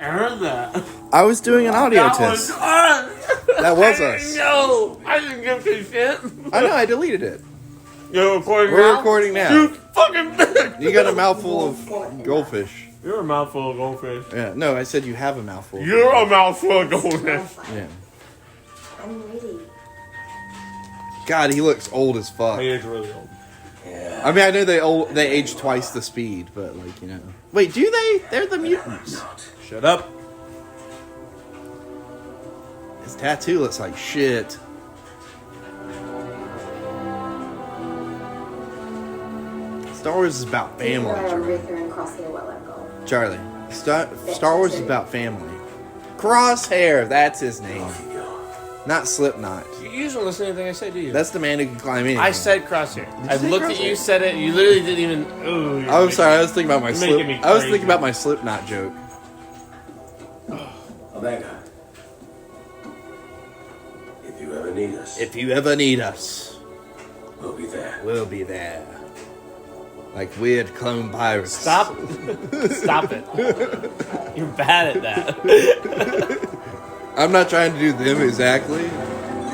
heard that. I was doing an audio That test. was us. That was us. No, I didn't give two shit. I know, I deleted it. You're recording now? We're recording now. You fucking bitch. You got a mouthful of goldfish. You're a mouthful of goldfish. Yeah, no, I said you have a mouthful. You're a mouthful of goldfish. Yeah. I'm ready. God, he looks old as fuck. He is really old. Yeah. I mean, I know they age twice the speed, but like, you know. Wait, do they? They're the mutants. Shut up. His tattoo looks like shit. Star Wars is about family, Charlie. Star Wars is about family. Crosshair, that's his name. Not Slipknot. You don't listen to anything I say, do you? That's the man who can climb anything. I said crosshair. you I say looked crosshair? at you, said it. You literally didn't even. Ooh, I'm sorry. I was thinking about my making me I was crazy. thinking about my Slipknot joke. Omega. If you ever need us, If you ever need us, we'll be there. we'll be there. Like weird clone pirates. Stop. Stop it. You're bad at that. I'm not trying to do them exactly.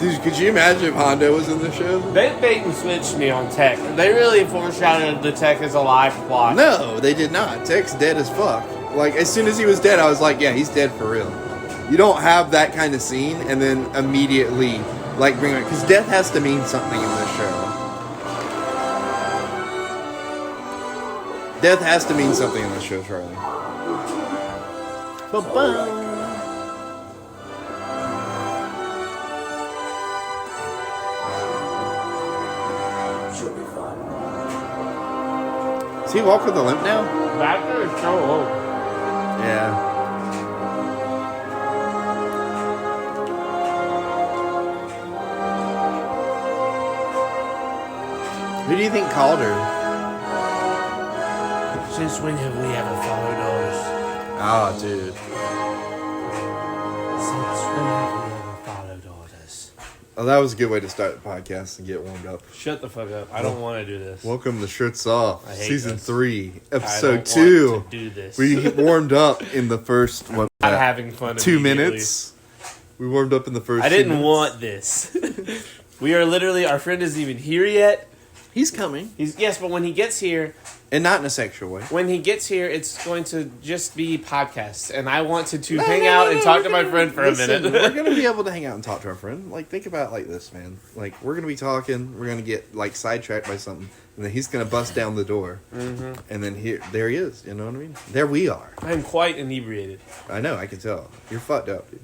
Dude, could you imagine if Hondo was in the show? They bait and switched me on Tech. They really foreshadowed the Tech as a live plot. No, they did not. Tech's dead as fuck. Like, as soon as he was dead, I was like, yeah, he's dead for real. You don't have that kind of scene and then immediately, like, bring it. Because death has to mean something in this show. Death has to mean something in this show, Charlie. Ba-bum. She'll be fine. Does he walk with a limp now? Baxter is so old. Yeah. Who do you think called her? Since when have we ever followed ours? Oh, dude. Since when have we ever followed orders? Oh, that was a good way to start the podcast and get warmed up. Shut the fuck up. I don't want to do this. Welcome to Shirts Off, I hate Season this. 3, I Episode don't 2. want to do this. We warmed up in the first, what, I'm having fun 2 immediately. minutes. We warmed up in the first I 2 didn't minutes. want this. We are literally, our friend isn't even here yet. He's coming. Yes, but when he gets here, And not in a sexual way. it's going to just be podcasts. And I wanted to hang out and talk to my friend for Listen, a minute. we're going to be able to hang out and talk to our friend. Like, think about it like this, man. Like, we're going to be talking. We're going to get, like, sidetracked by something. And then he's going to bust down the door. Mm-hmm. And then there he is. You know what I mean? There we are. I'm quite inebriated. I know. I can tell. You're fucked up, dude.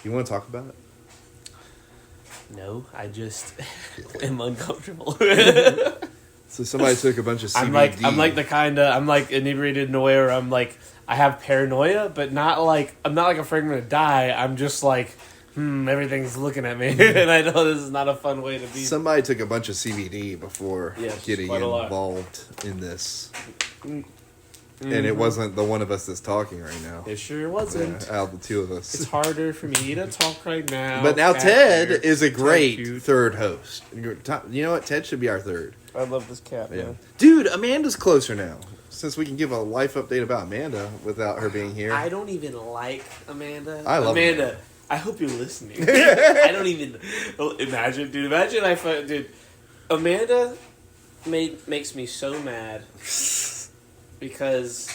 You want to talk about it? No, I just am uncomfortable. So somebody took a bunch of CBD. I'm like inebriated in a way where I'm like, I have paranoia, but I'm not like afraid I'm gonna die. I'm just like, everything's looking at me, and I know this is not a fun way to be. Somebody took a bunch of CBD before Yes, getting quite a lot. involved in this. Mm-hmm. And it wasn't the one of us that's talking right now. It sure wasn't. Out of the two of us. It's harder for me to talk right now. But now Cat Ted here. is a great Ted cute. third host. You know what? Ted should be our third. I love this cat. Yeah. Man. Dude, Amanda's closer now. Since we can give a life update about Amanda without her being here. I don't even like Amanda. I love Amanda. I hope you're listening. I don't even imagine, dude. Dude. Amanda makes me so mad because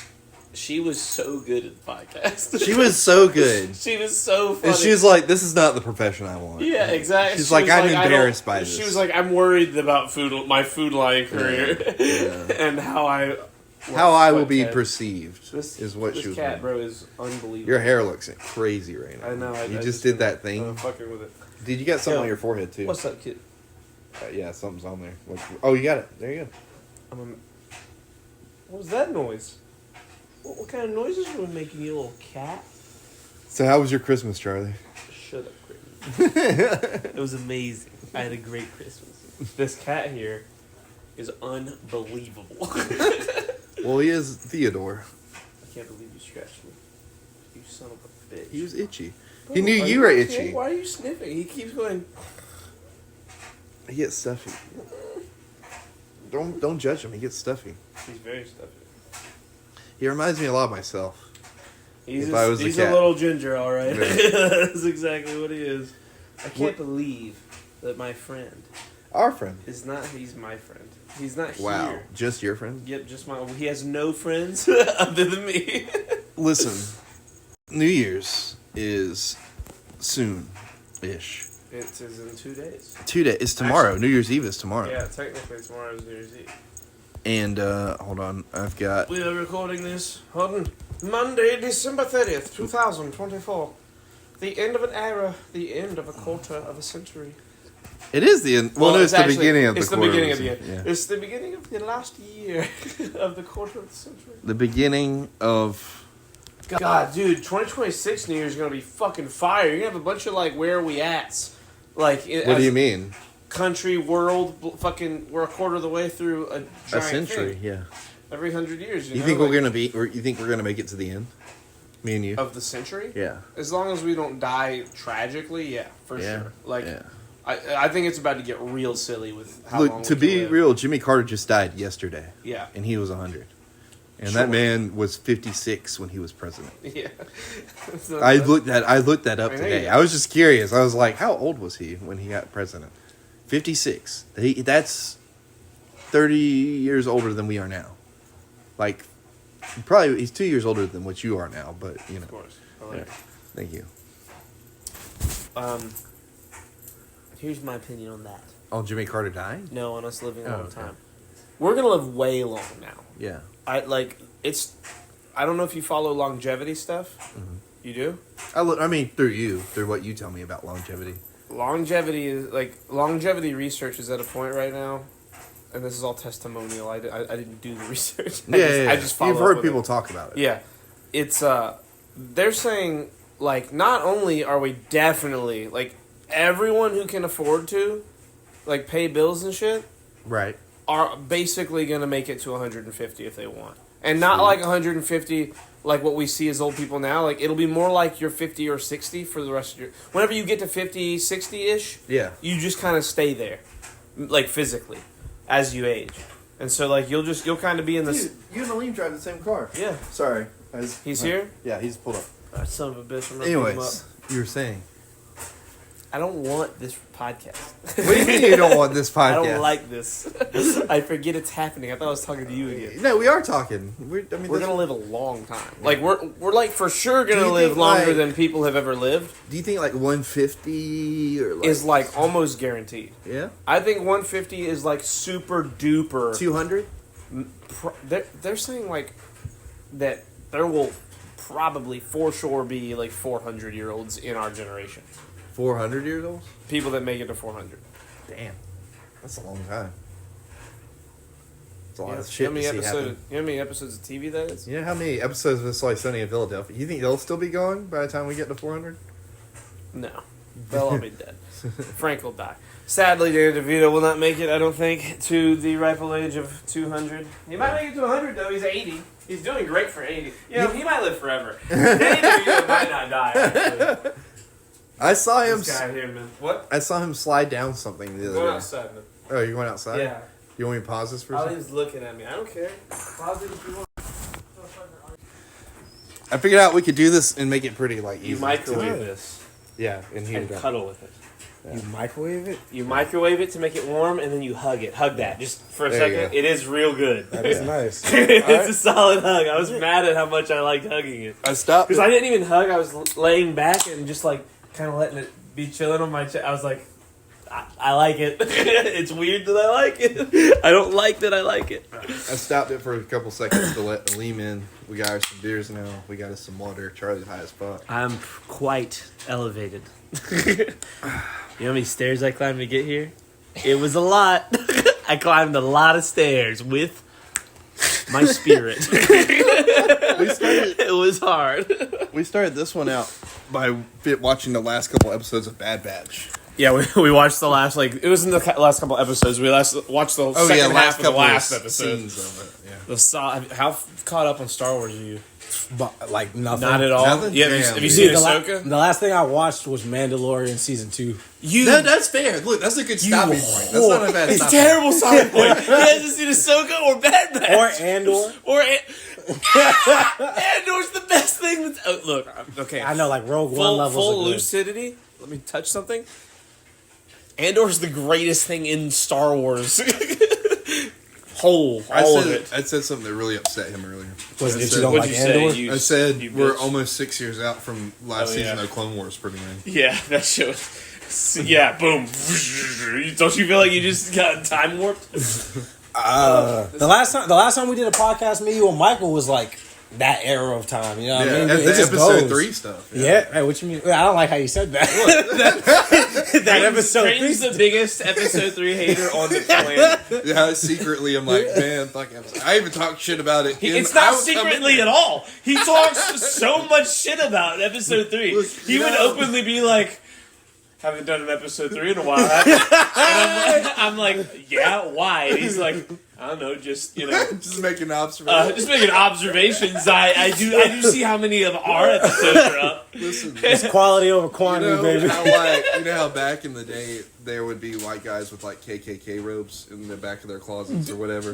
she was so good at the podcast. She was so good. She was so funny. And she was like, this is not the profession I want. yeah, exactly. She's She like, was I'm I don't- embarrassed by this. She was like, I'm worried about my food line career Yeah. and how I will be Ted. perceived is what this she was cat, doing. bro, is unbelievable. Your hair looks crazy right now. I know. You I just did that thing. I'm fucking with it. Dude, you got something Yo, on your forehead, too. What's up, kid? Yeah, something's on there. Oh, you got it. There you go. What was that noise? What kind of noises were we making, you little cat? So how was your Christmas, Charlie? Shut up, Creighton. It was amazing. I had a great Christmas. This cat here is unbelievable. Well, he is Theodore. I can't believe you scratched me. You son of a bitch. He was itchy. Bro, He knew are you were okay? itchy. Why are you sniffing? He keeps going. He gets stuffy. Don't judge him. He gets stuffy. He's very stuffy. He reminds me a lot of myself. He's if I was he's a a cat. little ginger, all right. Yeah. That's exactly what he is. I can't believe that my friend Our friend. is not. He's my friend. He's not Wow. here. Just your friend? Yep, just my. He has no friends other than me. Listen, New Year's is soon-ish. It is in 2 days. 2 days. It's tomorrow. New Year's Eve is tomorrow. Yeah, technically tomorrow is New Year's Eve. And, hold on. I've got... We are recording this on Monday, December 30th, 2024. The end of an era, the end of a quarter of a century. It is the end. Well, no, it's the actually- beginning of the it's quarter. the beginning of the end. Yeah. It's the beginning of the last year of the quarter of the century. The beginning of... God, dude, 2026 New Year is gonna be fucking fire. You're gonna have a bunch of like, where are we at? Like, What do you mean? Country, world, fucking, we're a quarter of the way through a giant A century, thing. yeah. Every 100 years. You know? think like, we're gonna be... Or you think we're gonna make it to the end? Me and you? of the century? Yeah. As long as we don't die tragically, yeah, for Yeah. sure. Like, Yeah. I think it's about to get real silly with how long Look, to we can be live. real, Jimmy Carter just died yesterday. Yeah. And he was 100. And Sure. that man was 56 when he was president. Yeah. So I that- looked that up I know today. you- I was just curious. I was like, how old was he when he got president? 56. That's 30 years older than we are now. Like, probably he's 2 years older than what you are now, but you know. Of course. I like Yeah. it. Thank you. Here's my opinion on that. Oh, Jimmy Carter died? No, on us living a Oh, long okay. time. We're gonna live way long now. Yeah. I don't know if you follow longevity stuff. Mm-hmm. You do? I mean, through what you tell me about longevity. Longevity research is at a point right now, and this is all testimonial. I didn't do the research. I just follow You've up heard with people it. talk about it. Yeah, it's they're saying like not only are we definitely like everyone who can afford to like pay bills and shit Right. are basically gonna make it to 150 if they want, and not like 150 like what we see as old people now. Like it'll be more like you're 50 or 60 for the rest of your. Whenever you get to 50, 60-ish, Yeah. you just kind of stay there, like physically, as you age, and so like you'll kind of be in this. Dude, you and Leem drive the same car. Yeah, Sorry. he's here. Yeah, he's pulled up. Son of a bitch. I'm not picking him up. Anyways, you were saying. I don't want this podcast. What do you mean you don't want this podcast? I don't like this. I forget it's happening. I thought I was talking to you again. No, we are talking. We're gonna live a long time. Like we're like for sure Do gonna you live think, longer like- than people have ever lived. Do you think like 150 or like Is like almost guaranteed. yeah I think 150 is like super duper. 200? They're saying like that there will probably for sure be like 400-year-olds in our generation. 400 years old? People that make it to 400. Damn, that's a long time. It's a lot Yeah. of shit You know to see you happen. know how many episodes of TV that is? You know how many episodes of It's Like Sunny in Philadelphia? You think they'll still be going by the time we get to 400? No. They'll all be dead. Frank will die. Sadly, Danny DeVito will not make it, I don't think, to the rightful age of 200. He might make it to 100, though. He's 80. He's doing great for 80. You know, he might live forever. Danny DeVito might not die, actually. I saw him. This guy here, man. What? I saw him slide down something the other Going day. outside, man. Oh, you going outside? Yeah. You want me to pause this for a second? Ollie's looking at me. I don't care. Pause it if you want. I figured out we could do this and make it pretty like easy. You microwave this Yeah, in here. and cuddle with it. You microwave it? You microwave it to make it warm, and then you hug it. Hug that just for a There you second. go. It is real good. That is nice. It's a solid hug. I was mad at how much I liked hugging it. I stopped. Because I didn't even hug. I was laying back and just like kind of letting it be chilling on my chest. I was like, I like it. It's weird that I like it. I don't like that I like it. I stopped it for a couple seconds to let Leem in. We got us some beers now. We got us some water. Charlie's high as fuck. I'm quite elevated. You know how many stairs I climbed to get here? It was a lot. I climbed a lot of stairs with my spirit. It was hard. We started this one out by watching the last couple episodes of Bad Batch. Yeah, we watched the last, like, it was in the last couple episodes. We watched the second half of the last episode. Scenes of it. Yeah. How caught up on Star Wars are you? But like nothing. Not at all. Nothing? Yeah, Damn, have you dude. seen The Ahsoka? last thing I watched was Mandalorian season 2. That's fair. Look, that's a good stopping point. That's not a bad It's stopping terrible stopping point. He hasn't seen Ahsoka or Bad Batch. Or Andor. Andor's the best thing. Look, okay. I know, like Rogue One levels. Full are good. lucidity. Let me touch something. Andor's the greatest thing in Star Wars. All of it. I said something that really upset him earlier. Was I it said- you don't What'd like you say? Andor? You- I said you we're bitch. almost 6 years out from last Oh, season yeah. of Clone Wars, pretty much. Yeah, that show. Yeah, boom. Don't you feel like you just got time warped? The last time we did a podcast, me, you, and Michael was like that era of time. You know what I mean? Yeah, It the just episode goes. 3 stuff. Yeah. Hey, what you mean? I don't like how you said that. that episode Creighton's 3. the biggest episode 3 hater on the planet. Yeah, secretly I'm like, man, fuck episode. I even talked shit about it. It's not secretly at all. He talks so much shit about episode 3. Look, He would no. openly be like, haven't done an episode 3 in a while. And I'm like, yeah, why? And he's like, I don't know, just, Just making observations. just making observations. I do see how many of our episodes are up. Listen, It's quality over quantity, baby. you know how back in the day there would be white guys with like KKK robes in the back of their closets or whatever.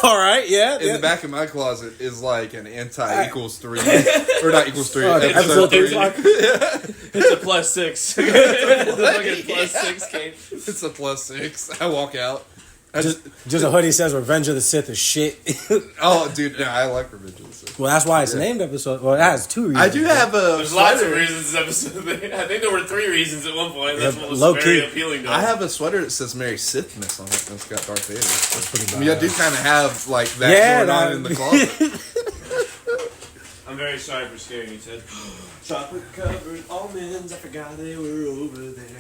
All right, yeah. In the back of my closet is like an anti equals 3 or not equals 3. Oh, the episode episode 3. It's a +6. It's a fucking +6 cape. It's a +6. I walk out. Just a hoodie says Revenge of the Sith is shit. Oh, dude, no, I like Revenge of the Sith. Well, that's why it's named episode. Well, it has 2 reasons. I do have a. There's lots of sweater. reasons this episode. I think there were 3 reasons at one point. That's what was low very key. appealing to I us. have a sweater that says Mary Sithmas on it. It's got Darth Vader. That's pretty I mean, I do badass. kind of have like that Yeah, going on that- in the closet. I'm very sorry for scaring you, Ted. Chocolate covered almonds. I forgot they were over there.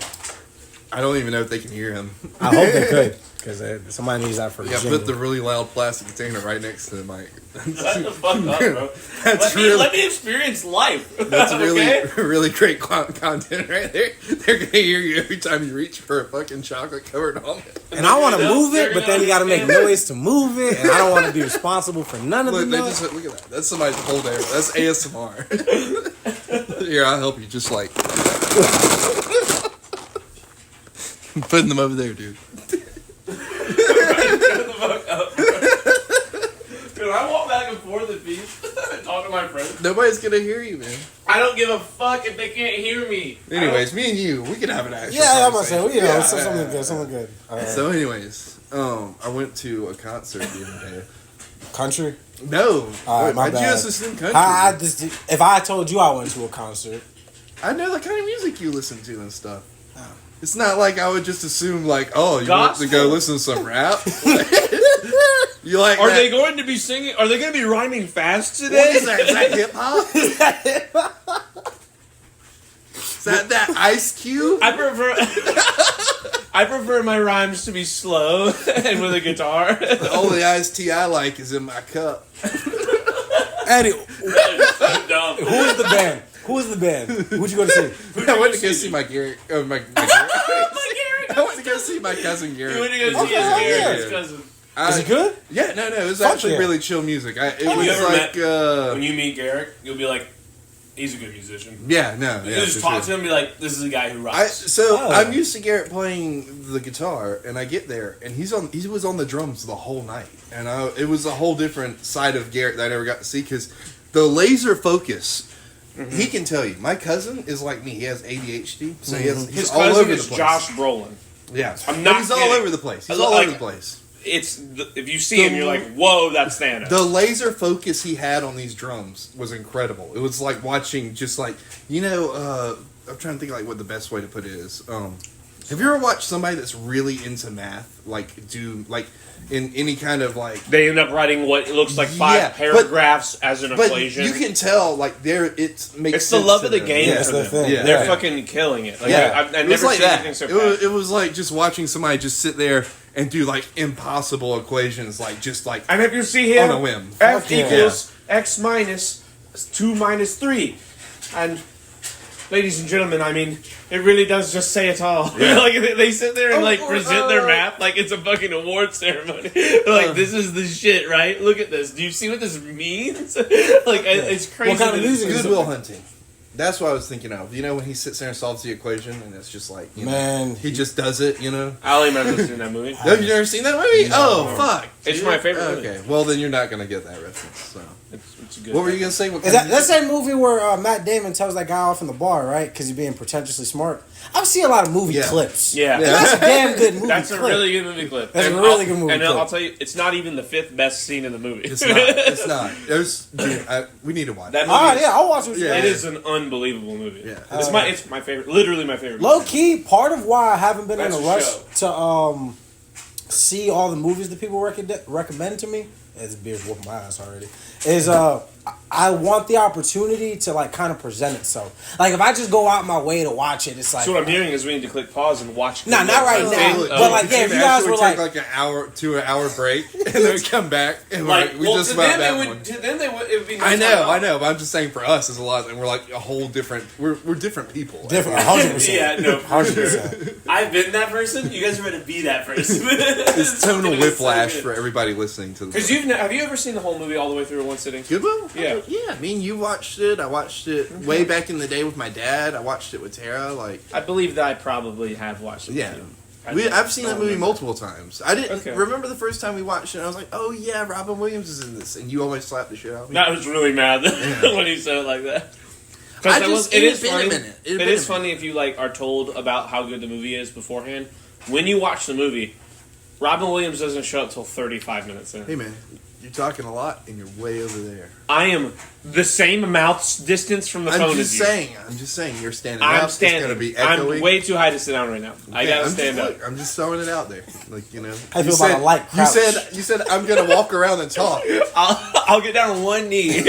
I don't even know if they can hear him. I hope they could, because somebody needs that for Yeah, jingle. put the really loud plastic container right next to the mic. Shut the fuck up, bro. That's Let me experience life. That's really, Okay? really great content right there. They're gonna hear you every time you reach for a fucking chocolate covered almond. And I want to No, move they're it, but gonna then you got to make understand. noise to move it, and I don't want to be responsible for none of Look, the they noise. just look at that. That's somebody's whole day. That's ASMR. Here, I'll help you. Just like putting them over there, dude. Shut the fuck up, bro. Dude, I walk back and forth at peace and talk to my friends. Nobody's gonna hear you, man. I don't give a fuck if they can't hear me. Anyways, me and you, we can have an actual. Yeah, I'm gonna say, conversation. well, Yeah, something yeah. good, something good. So, anyways, I went to a concert the other day. Country. No, All right, my why'd you bad. listen to country? I just, if I told you I went to a concert, I know the kind of music you listen to and stuff. It's not like I would just assume like, oh, you Gospel? want to go listen to some rap? You like? Are that? they going to be singing? Are they going to be rhyming fast What today? is that? Is that hip hop? Is that Ice Cube? I prefer my rhymes to be slow and with a guitar. The only iced tea I like is in my cup. Eddie, So dumb. who is the band? Who is the band? Who'd you go to see? I went to go see my Garrett. My Garrett. My I went to go see my cousin You Garrett. went to go see Okay, his yeah. Garrett's cousin. Is it good? Yeah, no, it was Fuck actually yeah. really chill music. It you was ever like, When you meet Garrett, you'll be like, he's a good musician. yeah, no, You yeah, just for talk sure. to him and be like, this is a guy who rocks. Oh. I'm used to Garrett playing the guitar, and I get there, and he was on the drums the whole night, and it was a whole different side of Garrett that I never got to see because the laser focus. He can tell you. My cousin is like me. He has ADHD, so he's His all cousin over is the place. Josh Brolin. Yeah, I'm not He's all kidding. over the place. He's I all like- over the place. If you see him, you're like, whoa, that's Thanos. The laser focus he had on these drums was incredible. It was like watching, just like I'm trying to think like what the best way to put it is. Have you ever watched somebody that's really into math, like do like in any kind of like? They end up writing what looks like Yeah, five paragraphs as an But equation. you can tell like it makes. It's the sense love to of the them. game Yeah, for it's the them. thing. Yeah. They're Yeah. fucking killing it. Like, Yeah, I've it was never like seen that. anything so It was like just watching somebody just sit there and do like impossible equations, like just like And if you see here, on a whim. F Fuck yeah. equals X minus 2 minus 3. And, ladies and gentlemen, I mean, it really does just say it all. Like, they sit there and, like, present their math like it's a fucking award ceremony. Like, this is the shit, right? Look at this. Do you see what this means? Like, it's crazy. What kind of that it's- music is Goodwill Hunting. That's what I was thinking of. You know, when he sits there and solves the equation, and it's just like, you know, Man. he just does it. You know. I only remember seeing that movie. Have you never seen that movie? No. Oh, fuck! It's my favorite movie. Okay, well then you're not gonna get that reference. So It's a good. What were you gonna say? Is that that same movie where Matt Damon tells that guy off in the bar, right? Because he's being pretentiously smart. I've seen a lot of movie clips. Yeah. And that's a damn good movie. That's clip. a really good movie clip. That's a really good movie And clip. I'll tell you, it's not even the 5th best scene in the movie. It's not. It's not. There's. Dude, we need to watch That it. movie All right, is- yeah, I'll watch it. Yeah. It is an unbelievable movie. Yeah. It's my favorite. Literally my favorite. Low movie. key, part of why I haven't been That's in a a rush show. to see all the movies that people recommend to me. This beer's whooping my ass already. Is I want the opportunity to like kind of present itself. Like if I just go out my way to watch it, it's like. So what I'm hearing is we need to click pause and watch. Nah, not right now. Look, But like, yeah, if you guys were take like, an hour to an hour break, and then we come back, and Like, we well, just to about them that it one. would. To them they would. It would be. no I time know, off. but I'm just saying for us is a lot, and we're like a whole different. We're different people. different, 100%. Yeah, no, for 100%. I've been that person. You guys are going to be that person. It's tonal whiplash for everybody listening to Because this. have you ever seen the whole movie all the way through in one sitting? Good one? Yeah. Yeah. I mean, you watched it. I watched it way back in the day with my dad. I watched it with Tara. Like, I believe that I probably have watched it. yeah. With you. I've seen that movie remember. multiple times. I didn't Okay. remember the first time we watched it. I was like, "Oh yeah, Robin Williams is in this," and you always slapped the shit out of me. I was really mad when he said it like that. I It just- is it had been a funny. minute. It had It been is a funny if you like are told about how good the movie is beforehand. When you watch the movie, Robin Williams doesn't show up till 35 minutes in. Hey man, you're talking a lot, and you're way over there. I am the same amount distance from the phone I'm as you. I'm just saying. You're standing I'm up. standing. It's gonna be I'm echoey. way too high to sit down right now. I gotta stand up. I'm just throwing it out there, like How you You feel about a light crouch? You said I'm gonna walk around and talk. I'll get down on one knee.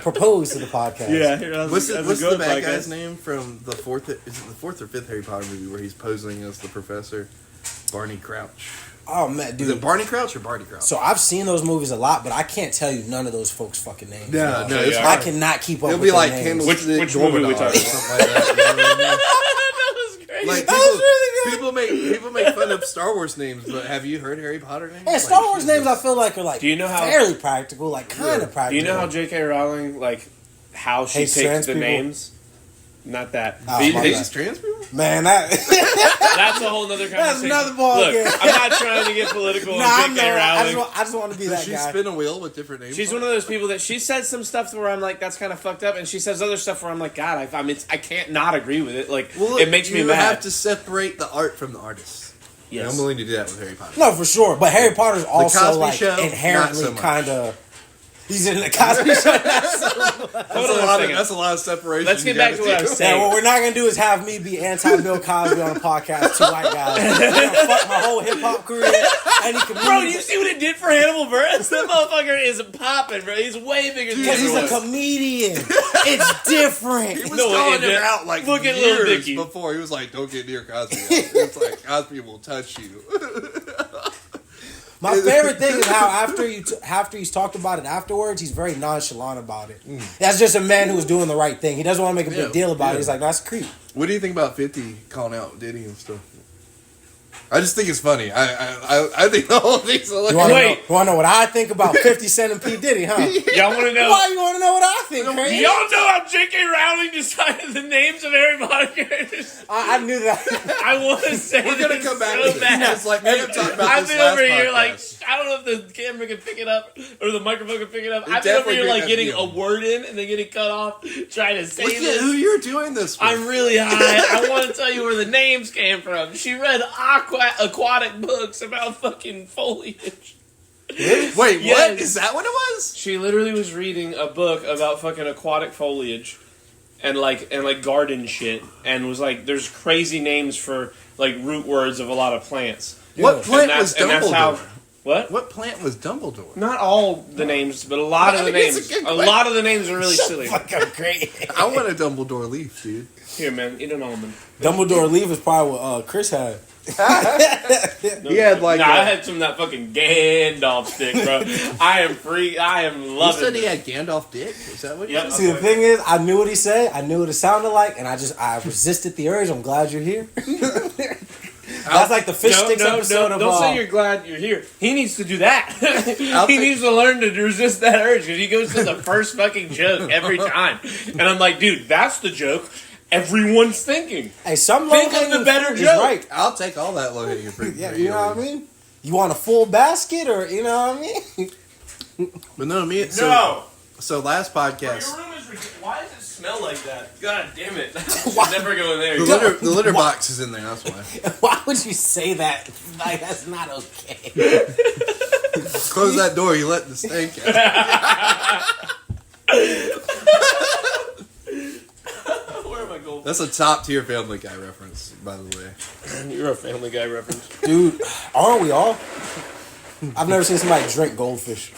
Propose to the podcast. Yeah. What's the bad guy's name from the fourth? Is it the fourth or fifth Harry Potter movie where he's posing as the professor? Barney Crouch. Oh man, Is dude. it Barney Crouch or Barney Crouch? So I've seen those movies a lot, but I can't tell you none of those folks' fucking names. No, dog. no, it's Yeah. I hard. cannot keep up It'll with be their like names. Candlestick Which movie we Dormadog talking or something like that. You know what I mean? That was great. Like That was really good. people make fun of Star Wars names, but have you heard Harry Potter names? Hey, Star Like, Wars names I Jesus. feel like are like Do you know how- fairly practical, like kind of practical. Do you know how J.K. Rowling, like, how she Hates takes trans the people? names? Not that. Oh, These- my these- These trans people? Man, that that's a whole nother conversation. another ball Look, game. I'm not trying to get political nah, on I'm J.K. not. Rowling. I just want to be Does that she guy. spin a wheel with different names? She's one of those people that she says some stuff where I'm like, that's kind of fucked up, and she says other stuff where I'm like, God, I mean, I can't not agree with it. Like, Well, look, it makes me you mad. have to separate the art from the artist. Yes. And I'm willing to do that with Harry Potter. No, for sure. But Harry Potter's also Cosby like Show, not inherently so much. kind of. He's in the Cosby Show. Hold on a second. That's a lot of separation. Let's get you back gotta to what I do. was Yeah, saying. what we're not gonna do is have me be anti-Bill Cosby on a podcast. Two white guys. We're gonna fuck my whole hip hop career. Any community. Bro, you see what it did for Hannibal Buress? That motherfucker is popping, bro. He's way bigger than Because he's a everyone. comedian. It's different. He was No, calling it- him out like look at Lil years Dicky. before. He was like, "Don't get near Cosby." It's like Cosby will touch you. My favorite thing is how after he's talked about it afterwards, he's very nonchalant about it. That's just a man who's doing the right thing. He doesn't want to make a big Yeah, deal about yeah. it. He's like, that's creep. What do you think about 50 calling out Diddy and stuff? I just think it's funny. I think the whole thing's You hilarious. want to Wait. know what I think about 50 Cent and P. Diddy, huh? Y'all want to know? Why you want to know what I think, Craig? Y'all know how J.K. Rowling decided the names of Harry Potter characters? I knew that. I want to say We're gonna this come back so to bad. this. It's like me and talking about I've this been last over here podcast. like, I don't know if the camera can pick it up or the microphone can pick it up. It I've been over definitely here like can getting be. a word in and then getting cut off trying to say Look at this. who you're doing this with. I'm really high. I want to tell you where the names came from. She read aquatic books about fucking foliage. Wait, what? Yes. Is that what it was? She literally was reading a book about fucking aquatic foliage and like garden shit and was like, there's crazy names for like root words of a lot of plants. What Yeah. plant And was that's how. Dumbledore? What? What plant was Dumbledore? Not all the names, but a lot of I the mean, it's names. a good A question. lot of the names are really silly. Fucking great. I want a Dumbledore leaf, dude. Here, man, eat an almond. Dumbledore leave is probably what Chris had. No, He had, like, I a- had some of that fucking Gandalf stick, bro. I am free. I am You loving said he it. had Gandalf dick? Is that what you Yep. said? See, the thing is, I knew what he said. I knew what it sounded like, and I resisted the urge. I'm glad you're here. That's like the fish sticks episode of. Don't say you're glad you're here. He needs to do that. I'll He take- needs to learn to resist that urge because he goes to the first fucking joke every time. And I'm like, dude, that's the joke everyone's thinking. Hey, some Think of low-hanging the better fruit is joke. right. I'll take all that low hanging fruit. Yeah, you know what I mean? You want a full basket, or you know what I mean? But no, me. No. So last podcast, room is why does it smell like that? God damn it! Should never go in there. the litter box is in there. That's why. Why would you say that? Like, that's not okay. Close that door. You let the stank out. Where am I going? That's a top tier Family Guy reference, by the way. You're a Family Guy reference. Dude, aren't we all? I've never seen somebody drink goldfish.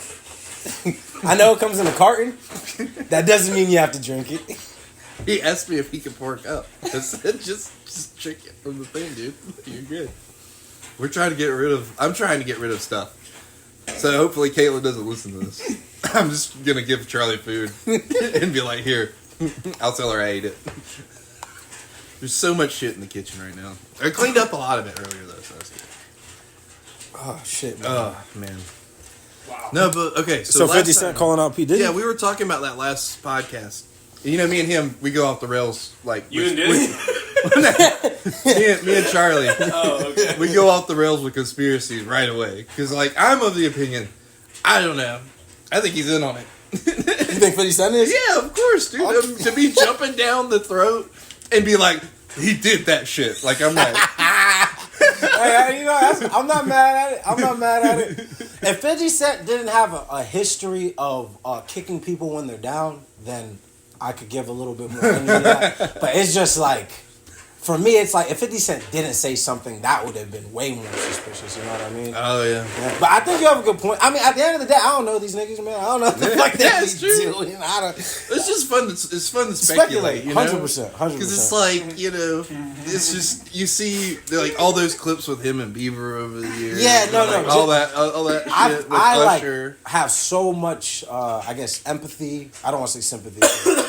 I know it comes in a carton. That doesn't mean you have to drink it. He asked me if he could pour a cup. I said, just drink it from the thing, dude. You're good. I'm trying to get rid of stuff. So hopefully Caitlin doesn't listen to this. I'm just gonna give Charlie food and be like, here. I'll tell her I ate it. There's so much shit in the kitchen right now. I cleaned up a lot of it earlier though, so that's good. Oh, shit, man. Oh, man. Wow. No, but okay. So 50 last Cent time- calling out P. Diddy? Yeah, we were talking about that last podcast. You know, me and him, we go off the rails. Like You and Diddy? me and Charlie. Oh, okay. We go off the rails with conspiracies right away. Because, like, I'm of the opinion, I don't know. I think he's in on it. You think 50 Cent is? Yeah, of course, dude. To be jumping down the throat and be like, he did that shit. Like, I'm like, Hey, you know, I'm not mad at it. I'm not mad at it. If 50 Cent didn't have a history of kicking people when they're down, then I could give a little bit more into that. But it's just like, for me, it's like if 50 Cent didn't say something, that would have been way more suspicious. You know what I mean? oh, yeah. Yeah, but I think you have a good point. I mean, at the end of the day, I don't know these niggas, man. I don't know what the fuck Yeah, they it's be true. doing. I don't. It's just fun. It's fun to speculate. You know? 100%. 100%. Because it's like, you know, it's just, you see, like, all those clips with him and Bieber over the years. Yeah, no, and, like, no, all that shit I with Usher. like have so much, I guess, empathy. I don't want to say sympathy. I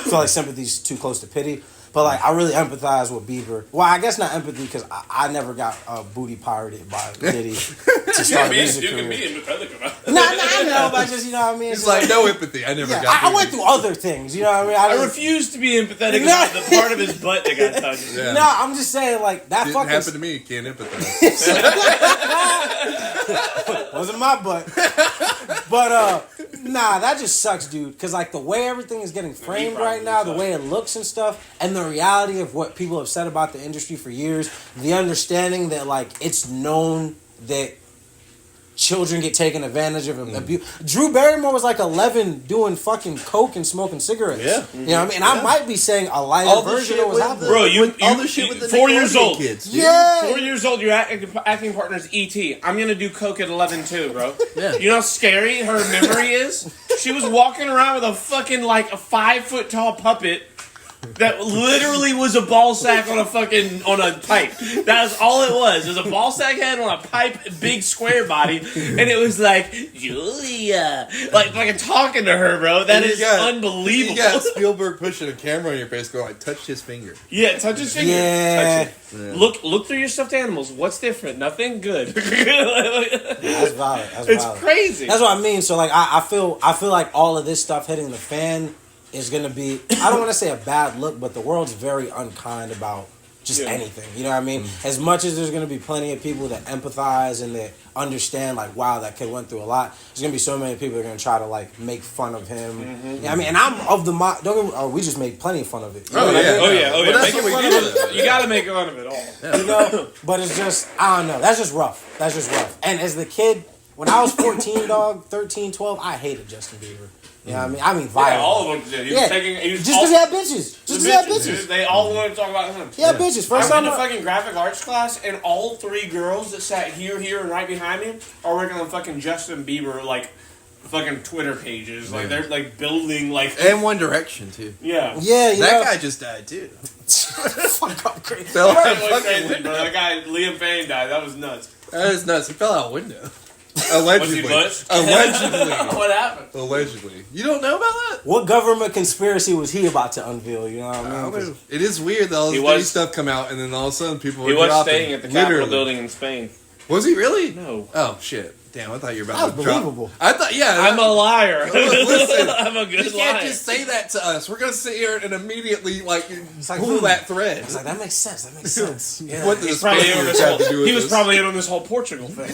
feel like sympathy's too close to pity. But like, I really empathize with Bieber. Well, I guess not empathy because I never got booty pirated by Diddy to start a music career. Nah, I know, but just, you know what I mean. It's like, no empathy. I never Yeah, got I went through other things. You know what I mean. I refuse to be empathetic about the part of his butt that got touched. Yeah. No, I'm just saying like that Didn't fucking happen to me. Can't empathize. wasn't my butt. But nah, that just sucks, dude. Because like the way everything is getting framed right now, the way it looks and stuff, and the reality of what people have said about the industry for years, the understanding that like it's known that children get taken advantage of and abused. Drew Barrymore was like 11 doing fucking coke and smoking cigarettes. Yeah. You know what I mean? I might be saying a lighter version of what's happening. Bro, all the shit with the 4 years Nickelodeon old. kids. Dude. Yeah. 4 years old, your acting partner's E.T. I'm gonna do coke at 11 too, bro. Yeah. You know how scary her memory is? She was walking around with a fucking like a 5 foot tall puppet that literally was a ball sack on a pipe. That was all it was. It was a ball sack head on a pipe, big square body, and it was like Julia, like fucking talking to her, bro. That is unbelievable. You got Spielberg pushing a camera on your face, going like, "Touch his finger." Yeah, touch his finger. Yeah. Touch it. Yeah. Look through your stuffed animals. What's different? Nothing good. That's valid. That's It's valid. crazy. That's what I mean. So like I feel like all of this stuff hitting the fan is gonna be, I don't want to say a bad look, but the world's very unkind about just anything. You know what I mean? As much as there's gonna be plenty of people that empathize and that understand like, wow, that kid went through a lot, there's gonna be so many people that are gonna try to like make fun of him. Yeah, I mean, and I'm of the mind. We just made plenty of fun of it. You know what I mean? Oh yeah. Well, that's Make what fun we of do. it. You gotta make fun of it all. You know, but it's just, I don't know. That's just rough. And as the kid, when I was 14, 13, 12, I hated Justin Bieber. You know what I mean? Yeah, violent. all of them did. He was Just because he had bitches. Just because he had bitches. Dude, they all wanted to talk about him. Yeah, bitches. I First went time to fucking graphic arts class, and all 3 girls that sat here, and right behind me are working on fucking Justin Bieber, like, fucking Twitter pages. Like, they're, like, building, like... And One Direction, too. Yeah. Yeah, you That know. guy just died, too. Fuck up, crazy. Fell out That of was fucking crazy, window. bro. That guy, Liam Payne, died. That was nuts. That is nuts. He fell out a window. Allegedly. Was he butch? Allegedly. What happened? Allegedly. You don't know about that? What government conspiracy was he about to unveil? You know what I mean? I don't know. It is weird that all He this was- stuff come out and then all of a sudden people He are was dropping. staying at the Capitol Literally. building in Spain. Was he really? No. Oh, shit. Damn, I thought you were That about was to drop. believable. I thought, yeah. I'm a liar. Listen, I'm a good you can't liar. just say that to us. We're gonna sit here and immediately like like, pull that thread. It's like, that makes sense. That makes sense. Yeah. What the He's probably in on Spaniards this have to do whole, with he was this? probably in on this whole Portugal thing.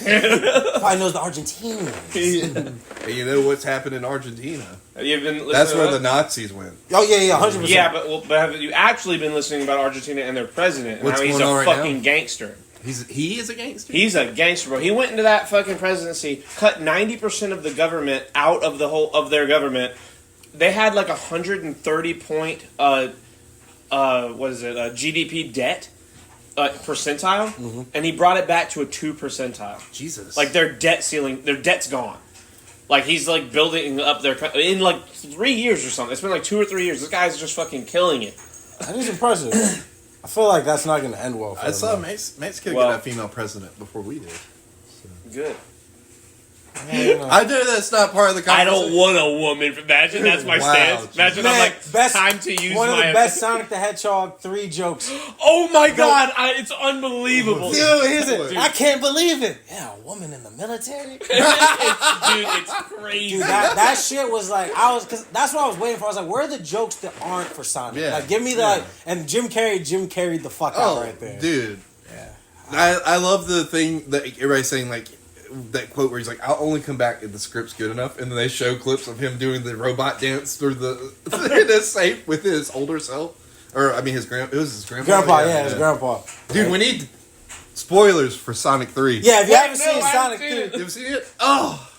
Probably knows the Argentinians. Hey, you know what's happened in Argentina? You've been listening That's to where that? the Nazis went. Oh, yeah, 100%. Yeah, but have you actually been listening about Argentina and their president and What's how he's going a on right fucking now? gangster? He is a gangster. He's a gangster, bro. He went into that fucking presidency, cut 90% of the government out of the whole of their government. They had like 130 point GDP debt percentile, and he brought it back to a 2 percentile. Jesus. Like their debt ceiling, their debt's gone. Like he's like building up their in like 3 years or something. It's been like 2 or 3 years. This guy's just fucking killing it. That is impressive. I feel like that's not going to end well for I him, saw though. Mexico Well- get a female president before we did. Good. I know that's not part of the I conversation. don't want a woman. Imagine that's my Wow, stance. Imagine I'm like, best- time to use one of my... the best Sonic the Hedgehog 3 jokes. Oh my god, it's unbelievable. Dude, is it? Dude. I can't believe it. Yeah, a woman in the military? It's crazy. Dude, that shit was like, because that's what I was waiting for. I was like, where are the jokes that aren't for Sonic? Yeah. Like, give me the, Yeah. like, and Jim carried the fuck out right there. Dude. Yeah. I love the thing that everybody's saying, like, that quote where he's like, I'll only come back if the script's good enough. And then they show clips of him doing the robot dance through the in his safe with his older self. Or, I mean, it was his grandpa. His grandpa. Dude, we need spoilers for Sonic 3. Yeah, if you haven't no, seen I haven't Sonic seen 3, it. You ever seen it? Oh!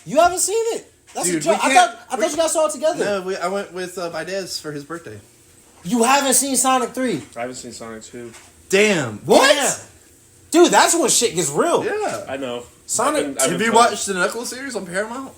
you haven't seen it. That's Dude, a joke. we I can't- thought you guys saw it together. No, I went with Baidez for his birthday. You haven't seen Sonic 3. I haven't seen Sonic 2. Damn. What? Yeah. Dude, that's when shit gets real. Yeah. I know. Sonic- I've been Have you told. watched the Knuckles series on Paramount?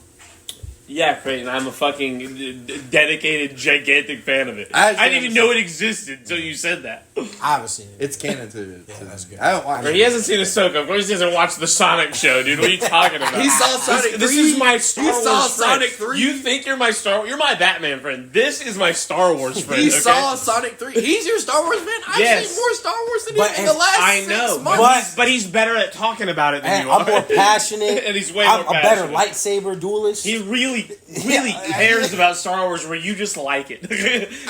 Yeah, Creighton, I'm a fucking dedicated, gigantic fan of it. I I didn't even know it existed until you said that. I haven't seen it. It's canon too. Yeah, that's good. I don't watch Or it. he hasn't seen Ahsoka. Of course he hasn't watched the Sonic show, dude. What are you talking about? He saw Sonic This 3. is my Star He Wars saw friend. Sonic 3. You think you're my You're my Batman friend. This is my Star Wars friend, He okay? saw Sonic 3. He's your Star Wars fan? I've Yes. seen more Star Wars than But him in the if- last I 6 know, months. but he's better at talking about it than And you are. I'm more passionate. And he's way I'm more a better passionate. lightsaber duelist. He really cares about Star Wars where you just like it. I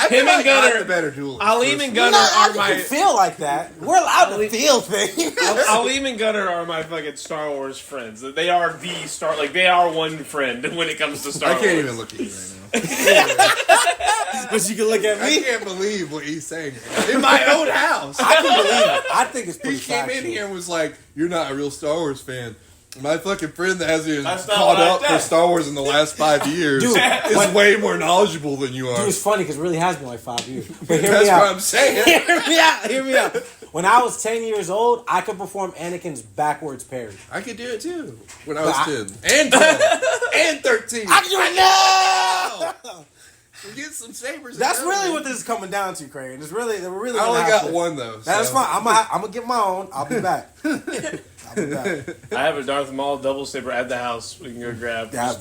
feel Him like and Gunnar, I'm the better duelist. Aleem and Gunnar I are my... can feel like that. We're allowed to feel things. Aleem and Gunnar are my fucking Star Wars friends. They are the Star... Like, they are one friend when it comes to Star I Wars. can't even look at you right now. But you can look at I me. can't believe what he's saying. In my own house. I can believe it. I think it's He pretty came in factual. here and was like, "You're not a real Star Wars fan." My fucking friend that hasn't even That's not caught what I up for said. Star Wars in the last 5 years Dude, is way more knowledgeable than you are. Dude, it's funny because it really has been like 5 years. But hear That's me what out. I'm saying. Hear me out. Hear me out. When I was 10 years old, I could perform Anakin's backwards parry. I could do it too when I was I- 10 and 12 and 13. I can do it now. We get some sabers. That's really what this is coming down to, Craig. It's really, we're really. I only gonna have got to- one though. That's so. fine. I'm gonna get my own. I'll be back. I'll be back. I have a Darth Maul double saber at the house we can go grab. Yeah,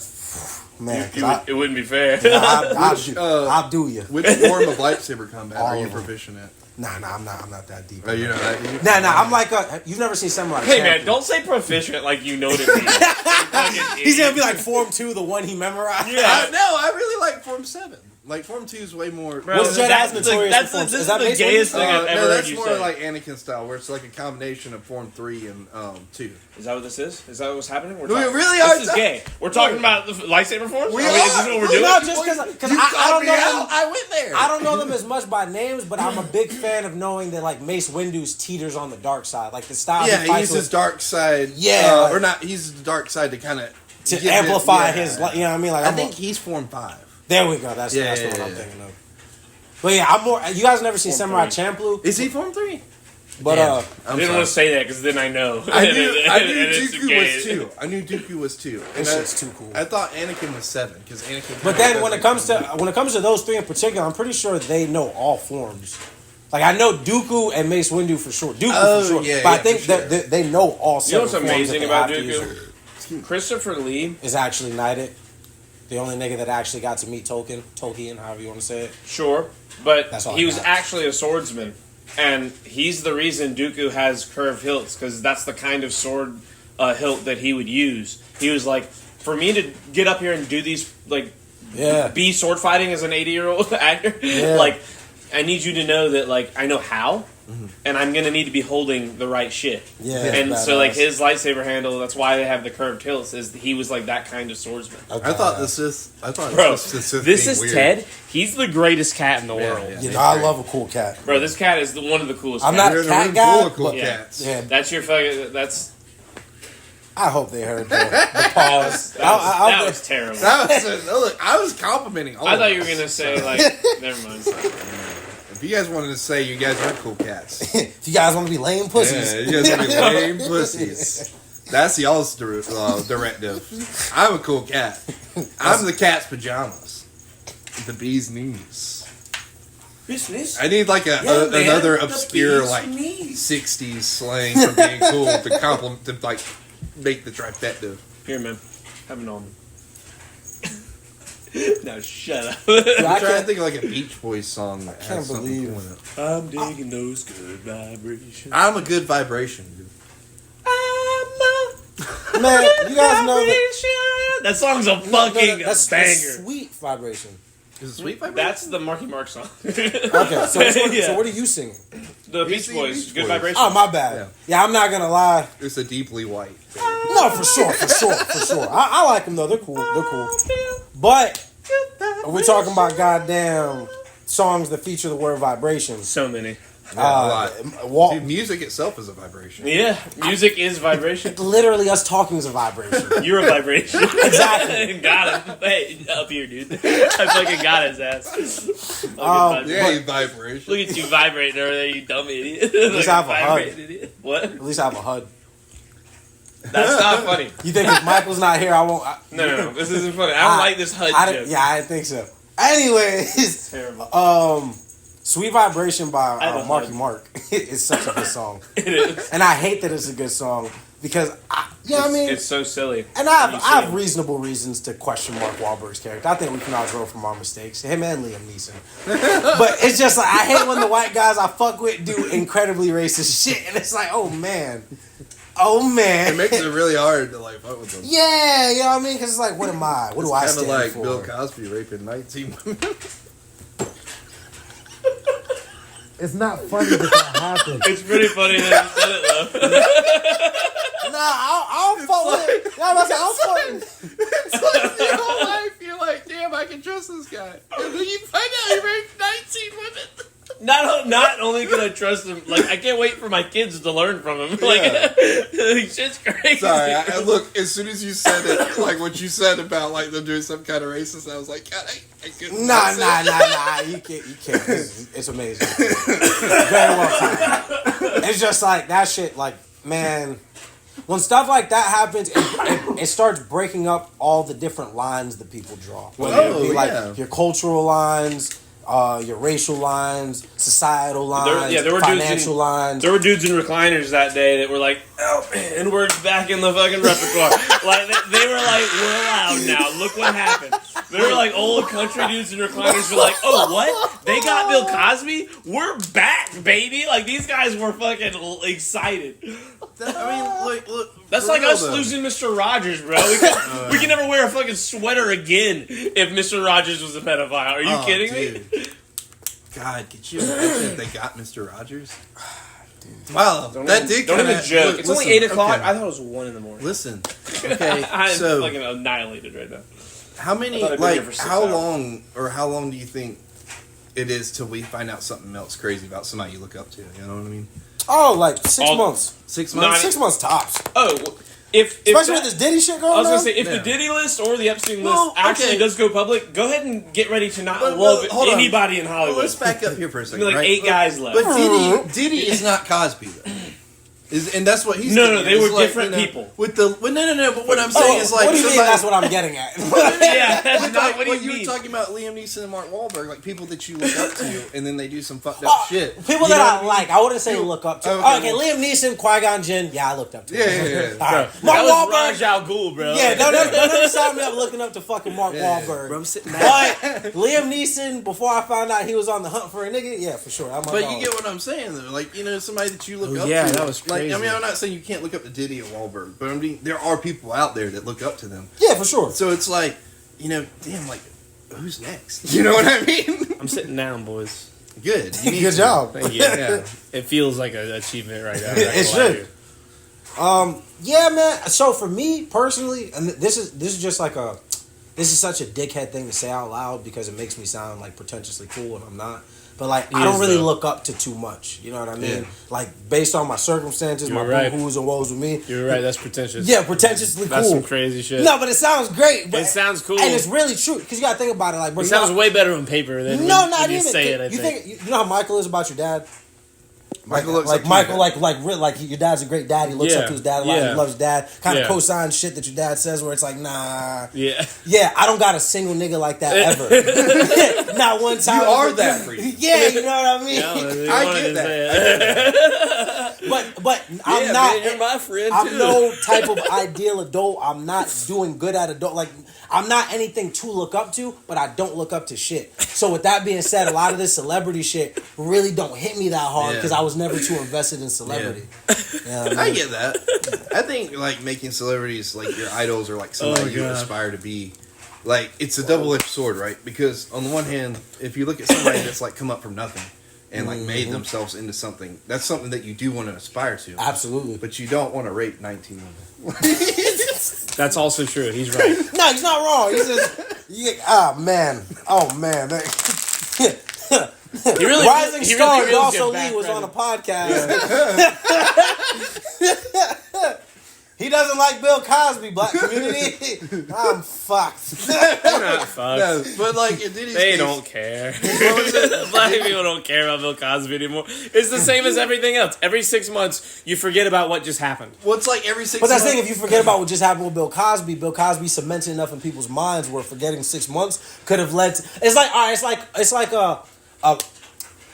man, It wouldn't be fair. I'll do you. Which form of lightsaber combat All are you of them. proficient at? Nah, I'm not that deep. Oh, you know that? Nah, I'm like you've never seen Samurai Hey, Champloo. man, don't say proficient like you know what it means. Fucking He's gonna idiot. be like Form 2, the one he memorized. Yeah. No, I really like Form 7. Like Form 2 is way more. Bro, What's Jedi's that's notorious that's for forms? this Is is that the Mace gayest Windu? thing I've ever no, heard that's you more say. like Anakin style, where it's like a combination of Form 3 and 2. Is that what this is? Is that what's happening? We really are This is gay. We're talking about the lightsaber forms? We Is this what we're doing? No, just because You I called don't me know out. them. I went there. I don't know them as much by names, but I'm a big fan of knowing that like Mace Windu's teeters on the dark side, like the style. Yeah, he fights he's his with dark side. Yeah, or not. He's the dark side to kind of to amplify his. Like, you know what I mean? Like I I'm think a- he's Form 5. there we go. That's the one I'm thinking of. But yeah, I'm more. You guys never seen Samurai Champloo? Is he Form 3? But I'm I didn't sorry. want to say that because then I know. I knew And it's Dooku gay. was 2. I knew Dooku was 2. And This shit's too cool. I thought Anakin was 7 because Anakin. But then when it comes to those three in particular, I'm pretty sure they know all forms. Like I know Dooku and Mace Windu for sure. Dooku for sure. yeah, but I yeah, think for sure. that they know all You know seven what's forms amazing that they about have to Dooku? use. Christopher Lee, Is actually knighted. The only nigga that actually got to meet Tolkien, however you want to say it. sure, but That's all he I was got. actually a swordsman. And he's the reason Dooku has curved hilts because that's the kind of sword hilt that he would use. He was like, for me to get up here and do these, like, be sword fighting as an 80-year-old actor, like, I need you to know that, like, I know how, and I'm going to need to be holding the right shit. Yeah, and so, like, his lightsaber handle, that's why they have the curved hilts, is he was, like, that kind of swordsman. I thought this is This is weird. Ted. He's the greatest cat in the world. You know, I love a cool cat. Bro, this cat is one of the coolest I'm cats. not a cat guy, full of cool but cats. yeah, That's your fucking, that's... I hope they heard the pause. That was terrible. Look, I was complimenting all I of thought you were us. going to say, like, never mind. If you guys wanted to say you guys are cool cats. If you guys want to be lame pussies. Yeah, you guys want to be lame pussies. That's y'all's directive. I'm a cool cat. I'm the cat's pajamas. The bee's knees. Business. I need like another obscure like 60s slang for being cool to compliment, to like make the trifecta. Here, man. Have an almond. Now shut up. Dude, I'm trying to think of like a Beach Boys song that can't has something believe- cool in it. I'm digging those good vibrations. I'm a good vibration, dude. Man, you guys know that. That song's a fucking that's banger. sweet vibration. Is it Sweet Vibration? That's the Marky Mark song. Okay, so Yeah. what are you singing? The Beach singing Boys, Beach Good Boys. Vibrations. Oh, my bad. Yeah, I'm not gonna lie. It's a deeply white. No, for sure. I like them though. They're cool. But we're talking about goddamn songs that feature the word vibrations. So many. Yeah, a lot. Dude, music itself is a vibration. Yeah, music is vibration. Literally, us talking is a vibration. You're a vibration. Exactly. Got him. Hey, up here, dude. I fucking got his ass. Yeah, you vibration. Look at you vibrating over there, you dumb idiot. At least I have a hug. Idiot. What? At least I have a HUD. That's not funny. You think if Michael's not here, I won't? No. This isn't funny. I don't like this HUD joke. Yeah, I didn't think so. Anyways, Terrible. Sweet Vibration by don't Marky know. Mark is such a good song. It is. And I hate that it's a good song because, you know what I mean? It's so silly. And I have reasonable reasons to question Mark Wahlberg's character. I think we can all grow from our mistakes. Him and Liam Neeson. But it's just like, I hate when the white guys I fuck with do incredibly racist shit. And it's like, oh man. It makes it really hard to like fuck with them. Yeah, you know what I mean? Because it's like, what am I? What do I Kind stand of like for? Bill Cosby raping 19 women. It's not funny that that happened. It's pretty funny that you said it, though. Nah, I'll fuck with it. Yeah, I'll fuck. It's like your whole life, you're like, damn, I can trust this guy. And then you find out he raped 19 women. Not only can I trust him, like, I can't wait for my kids to learn from him. Like, shit's crazy. Sorry, I look, as soon as you said it, like what you said about like them doing some kind of racist, I was like, God, I couldn't. Nah. You can't. It's amazing. Very well timed. It's just like that shit. Like, man, when stuff like that happens, it starts breaking up all the different lines that people draw. Whether it be like your cultural lines, your racial lines, societal lines, there were financial lines. There were dudes in recliners that day that were like, oh man, and we're back in the fucking repertoire. Like, they were like, we're allowed now. Look what happened. They were like old country dudes in recliners were like, oh, what? They got Bill Cosby? We're back, baby. Like, these guys were fucking excited. I mean, look. That's like us losing Mr. Rogers, bro. We can never wear a fucking sweater again if Mr. Rogers was a pedophile. Are you kidding me? God, could you imagine if they got Mr. Rogers? Wow, that did Don't kind even of joke. It's only 8 o'clock. Okay. I thought it was 1 in the morning. Listen, okay, I'm so fucking annihilated right now. how many, I thought I'd been here like, for 6 how hours. long do you think it is till we find out something else crazy about somebody you look up to? You know what I mean? Oh, like 6 months. 6 No, months. 6 months tops. Oh, if Especially that- with this Diddy shit going I was on. gonna say, if Yeah. the Diddy list or the Epstein Well, list actually okay. does go public, go ahead and get ready to not Well, love hold on. anybody in Well, Hollywood. let's back up here for a There'll second. be like right? 8 guys left. But Diddy is not Cosby though. And that's what he's No, getting at. they were It's like, different people. With the no. But what I'm saying is like what do you mean? somebody- That's what I'm getting at. Yeah, that's Like, not what what he you were means. talking about, Liam Neeson and Mark Wahlberg, like people that you look up to, and then they do some fucked up shit. People You that know I what like, I wouldn't say look up to. Okay, Okay, Liam Neeson, Qui-Gon Jinn, yeah, I looked up to. Yeah. All right. That Mark was Wahlberg, Raj Al Ghul, bro. yeah, don't ever sign me up looking up to fucking Mark Wahlberg. Bro, I'm sitting But back. Liam Neeson, before I found out he was on the hunt for a nigga, yeah, for sure. I'm But you get what I'm saying, though. Like, you know, somebody that you look up yeah, to. that was Like, crazy. I mean, I'm not saying you can't look up to Diddy and Wahlberg, but I mean, there are people out there that look up to them. Yeah, for sure. So it's like, damn, like, who's next? You know what I mean? I'm sitting down, boys. Good. You need Good to. job. Thank you. Yeah. It feels like an achievement right now. It should. Yeah, man. So for me personally, and this is just like this is such a dickhead thing to say out loud because it makes me sound like pretentiously cool and I'm not. But like, I don't really look up to too much. You know what I mean? Yeah. Like based on my circumstances, You're my right. boo-hoos and woes with me. You're right. That's pretentious. Yeah, pretentiously That's cool. some crazy shit. No, but it sounds great. But It sounds cool. and it's really true because you gotta think about it. Like, bro, It you sounds know- way better on paper than when not you even. say it. I you think. you know how Michael is about your dad? Michael Like, looks like up to Michael, you. like your dad's a great dad. He looks up to his dad a lot. Yeah. He loves his dad. Kind of Yeah. co-signs shit that your dad says, where it's like, nah. Yeah. Yeah, I don't got a single nigga like that ever. Not one time. You are that for you. Yeah, you know what I mean. I get that. But I'm not. Man, you're my friend I'm too. no type of ideal adult. I'm not doing good at adult. Like, I'm not anything to look up to, but I don't look up to shit. So with that being said, a lot of this celebrity shit really don't hit me that hard because I was never too invested in celebrity. Yeah, I get that. I think like making celebrities like your idols or like somebody you aspire to be, like it's a double-edged sword, right? Because on the one hand, if you look at somebody that's like come up from nothing and like made themselves into something, that's something that you do want to aspire to. Absolutely. But you don't want to rape 19 women. That's also true. He's right. No, he's not wrong. He's just, oh man. He really, Rising he star really feels also good back Lee was credit. on a podcast. He doesn't like Bill Cosby, black community. I'm fucked. We're not fucked. No, but like in Diddy's They case, don't care. Black people don't care about Bill Cosby anymore. It's the same as everything else. Every 6 months, you forget about what just happened. Well, it's like every 6 But that's the months. thing, if you forget about what just happened with Bill Cosby cemented enough in people's minds where forgetting 6 months could have led to, it's like, all right, it's like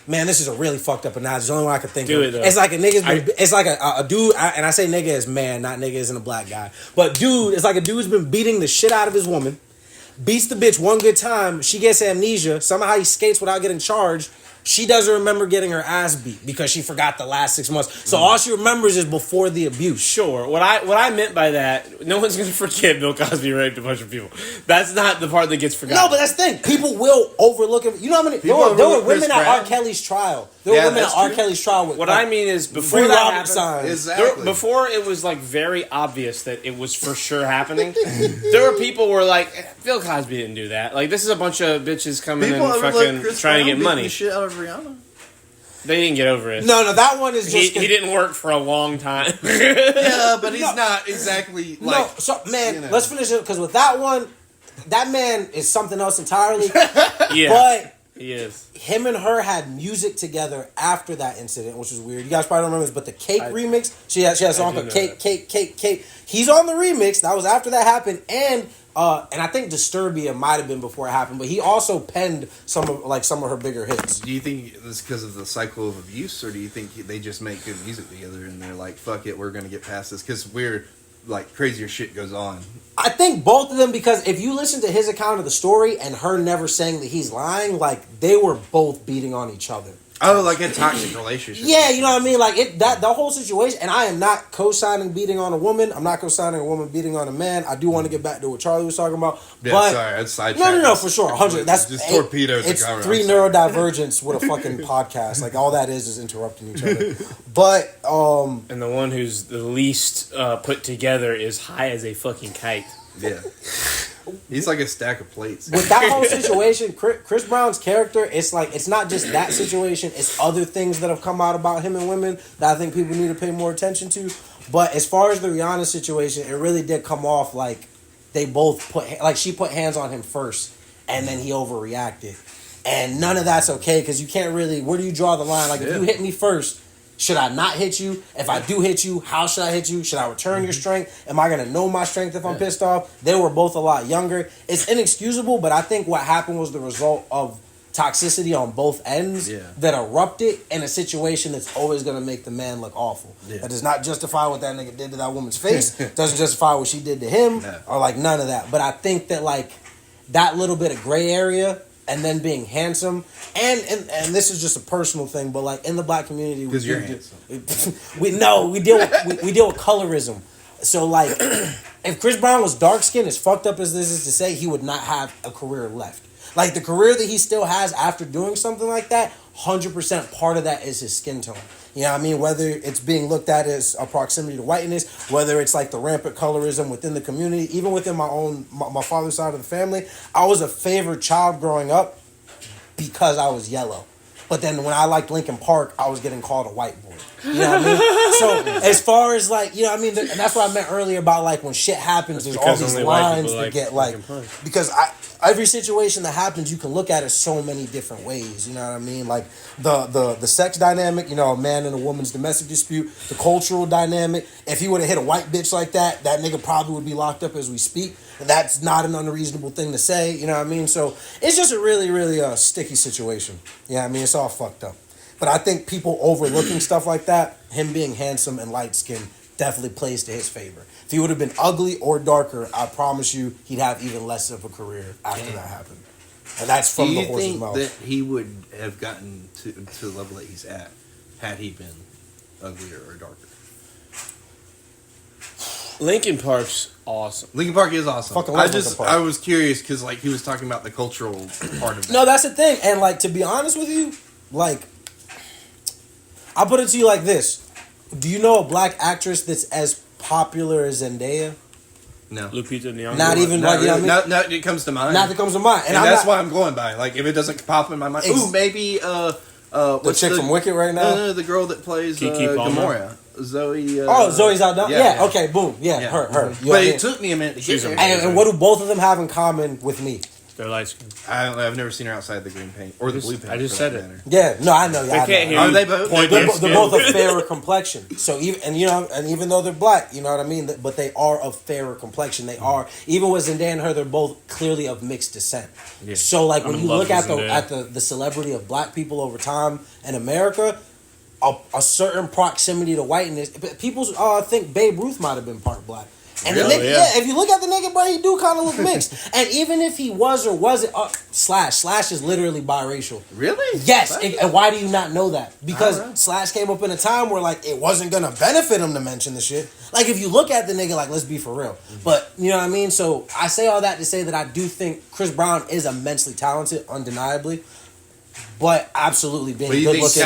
man, this is a really fucked up analogy. It's the only one I can think Do of. it, though. It's like a nigga's it's like a dude, and I say nigga as man, not nigga isn't a black guy. But dude, it's like a dude's been beating the shit out of his woman, beats the bitch one good time, she gets amnesia, somehow he skates without getting charged. She doesn't remember getting her ass beat because she forgot the last 6 months. So all she remembers is before the abuse. Sure. What I meant by that, no one's gonna forget Bill Cosby raped a bunch of people. That's not the part that gets forgotten. No, but that's the thing. People will overlook it. You know how many? There were overlook women Chris at Brown. R. Kelly's trial. There were women at that's R. true. Kelly's trial with. What I mean is before Free that Robert happened, signs. Exactly. before it was like very obvious that it was for sure happening. There were people who were like, Bill Cosby didn't do that. Like this is a bunch of bitches coming People and overlook fucking Chris trying to Brown get beating money. the shit out of Rihanna. They didn't get over it. No, that one is He just. didn't work for a long time. Yeah, but he's No. not exactly like. No, so man, you know. let's finish it because with that one, that man is something else entirely. Yeah, But he is. him and her had music together after that incident, which was weird. You guys probably don't remember this, but the Cake remix, she had a song do called know Cake, that. Cake, Cake, Cake. He's on the remix. That was after that happened, and I think Disturbia might have been before it happened, but he also penned some of her bigger hits. Do you think it's because of the cycle of abuse, or do you think they just make good music together and they're like, "Fuck it, we're gonna get past this"? Because we're like crazier shit goes on. I think both of them, because if you listen to his account of the story and her never saying that he's lying, like they were both beating on each other. Oh, like a toxic relationship. Yeah, you know what I mean? Like the whole situation, and I am not co-signing beating on a woman. I'm not co-signing a woman beating on a man. I do want to get back to what Charlie was talking about. Yeah, but sorry, I sidetracked. no, for sure. 100. That's just torpedoes. It's the three neurodivergents with a fucking podcast. Like all that is interrupting each other. But And the one who's the least put together is high as a fucking kite. Yeah, he's like a stack of plates. with that whole situation, Chris Brown's character, it's like it's not just that situation, it's other things that have come out about him and women that I think people need to pay more attention to. But as far as the Rihanna situation, it really did come off like they both she put hands on him first and then he overreacted. And none of that's okay because you can't really, where do you draw the line? Like if you hit me first, should I not hit you? If I do hit you, how should I hit you? Should I return your strength? Am I going to know my strength if I'm pissed off? They were both a lot younger. It's inexcusable, but I think what happened was the result of toxicity on both ends that erupted in a situation that's always going to make the man look awful. Yeah. That does not justify what that nigga did to that woman's face. Doesn't justify what she did to him or like none of that. But I think that like that little bit of gray area and then being handsome, and this is just a personal thing, but like in the black community, Because you're handsome. we deal with colorism. So like, if Chris Brown was dark skinned, as fucked up as this is to say, he would not have a career left. Like the career that he still has after doing something like that, 100% part of that is his skin tone. You know what I mean? Whether it's being looked at as a proximity to whiteness, whether it's like the rampant colorism within the community, even within my father's side of the family, I was a favored child growing up because I was yellow. But then when I liked Linkin Park, I was getting called a white boy. You know what I mean? So as far as like, you know what I mean? And that's what I meant earlier about like when shit happens, there's all these lines that get like, because every situation that happens, you can look at it so many different ways. You know what I mean? Like the sex dynamic, you know, a man and a woman's domestic dispute, the cultural dynamic. If he would have hit a white bitch like that, that nigga probably would be locked up as we speak. That's not an unreasonable thing to say. You know what I mean? So it's just a really, really sticky situation. You know what I mean? It's all fucked up. But I think people overlooking stuff like that, him being handsome and light-skinned, definitely plays to his favor. If he would have been ugly or darker, I promise you he'd have even less of a career after that happened. And that's from the horse's mouth. Do you think that he would have gotten to the level that he's at had he been uglier or darker? Linkin Park's awesome. Linkin Park is awesome. Fucking love Linkin Park. I was curious because like he was talking about the cultural part of it. No, that's the thing. And like to be honest with you, like I'll put it to you like this. Do you know a black actress that's as popular as Zendaya? No. Lupita Nyong'o. Not even like, you know what I mean? Not it comes to mind. Not that comes to mind. And that's why I'm going by. Like if it doesn't pop in my mind. Ooh, maybe the chick from Wicked right now? No, the girl that plays Kiki Palmer. Gamora. Zoe. Zoe Saldana? Yeah, okay, boom. Yeah, her. You know But what I mean? it took me a minute to get there. And what do both of them have in common with me? They're light skinned. I've never seen her outside the green paint or the blue paint. I just for that said it. matter. Yeah, no, I know. They can't hear Are you. they both? Point They're, their they're both skin. of fairer complexion. So even though they're black, you know what I mean. But they are of fairer complexion. They are even with Zendaya and her. They're both clearly of mixed descent. Yeah. So like when I'm you in love look at with Zendaya. the celebrity of black people over time in America, a certain proximity to whiteness. People think Babe Ruth might have been part black. And Really? the nigga, Yeah. if you look at the nigga, bro, he do kind of look mixed. And even if he was or wasn't, Slash is literally biracial. Really? Yes. And why do you not know that? Because Alright. Slash came up in a time where like it wasn't gonna benefit him to mention the shit. Like if you look at the nigga, like let's be for real. But you know what I mean. So I say all that to say that I do think Chris Brown is immensely talented, undeniably. But absolutely being But you good think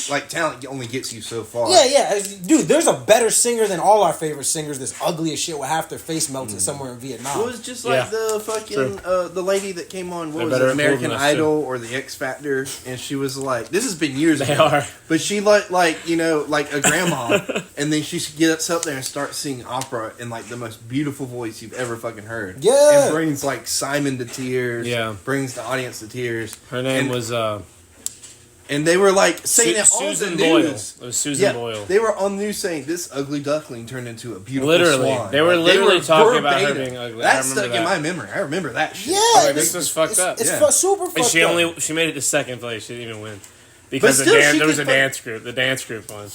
looking. talent only gets you so far? Yeah. Dude, there's a better singer than all our favorite singers that's ugly as shit with half their face melted somewhere in Vietnam. It was just like the fucking the lady that came on They're what was better it, at American moving us, Idol or the X Factor, and she was like, "This has been years They ago." are. But she like like a grandma, and then she gets up there and starts singing opera in like the most beautiful voice you've ever fucking heard. Yeah. and brings like Simon to tears. Yeah. brings the audience to tears. Her name was And they were like saying it on Susan the Boyle. news. It was Susan Boyle. They were on the news saying this ugly duckling turned into a beautiful Literally. swan. They were Like, literally talking about her verbatim. being ugly. I That remember stuck that. in my memory. I remember that shit. Yeah, this is fucked up. It's Yeah. super fucked And up. she made it to second place. She didn't even win. Because still, she there was a could- dance group. The dance group won.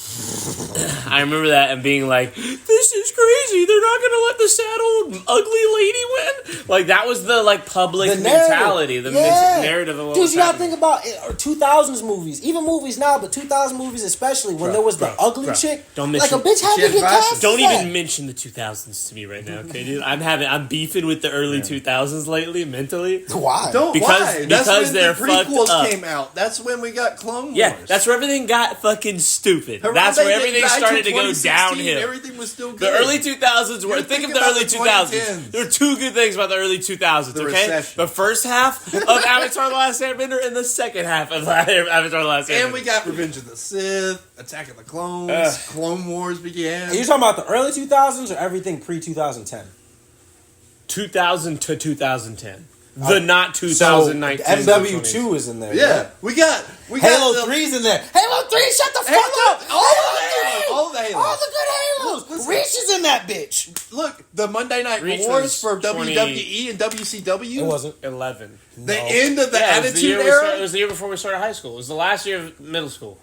I remember that and being like, "This is crazy. They're not gonna let the sad old ugly lady win." Like that was the like public The narrative. mentality, the Yeah. narrative of what Dude, was you gotta happening. think about it, or 2000s movies, even movies now, but 2000 movies especially when there was the ugly bro. chick. Don't like a mention- bitch had She to had get glasses. cast. Don't as that. even mention the 2000s to me right now, okay, dude? I'm beefing with the early 2000s lately, mentally. Why? Don't Because- why? That's because when they're the prequels fucked up. came out. That's when we got Clone Wars. Yeah, that's where everything got fucking stupid. Harambe That's where didn't everything die started to till go 2016. downhill. Everything was still good. The early 2000s were. You're Think of thinking the about early the 2000s. 2010s. There were two good things about the early 2000s. The Okay, recession. the first half of Avatar: The Last Airbender and the second half of Avatar: The Last Airbender. And we got Revenge of the Sith, Attack of the Clones, Ugh. Clone Wars began. Are you talking about the early 2000s or everything pre 2010? 2000 to 2010. The not 2019. MW2 is in there. yeah, we got Halo the, 3's in there. Halo 3, shut the fuck Halo, up! all Halo the Halos, 3! all the Halos. All the good Halos! Listen. Reach is in that bitch. Look, the Monday Night Reach Wars was for 20 WWE and WCW. It wasn't. 11. The end of the Yeah, it was the Attitude year Era. it was the year before we started high school. It was the last year of middle school.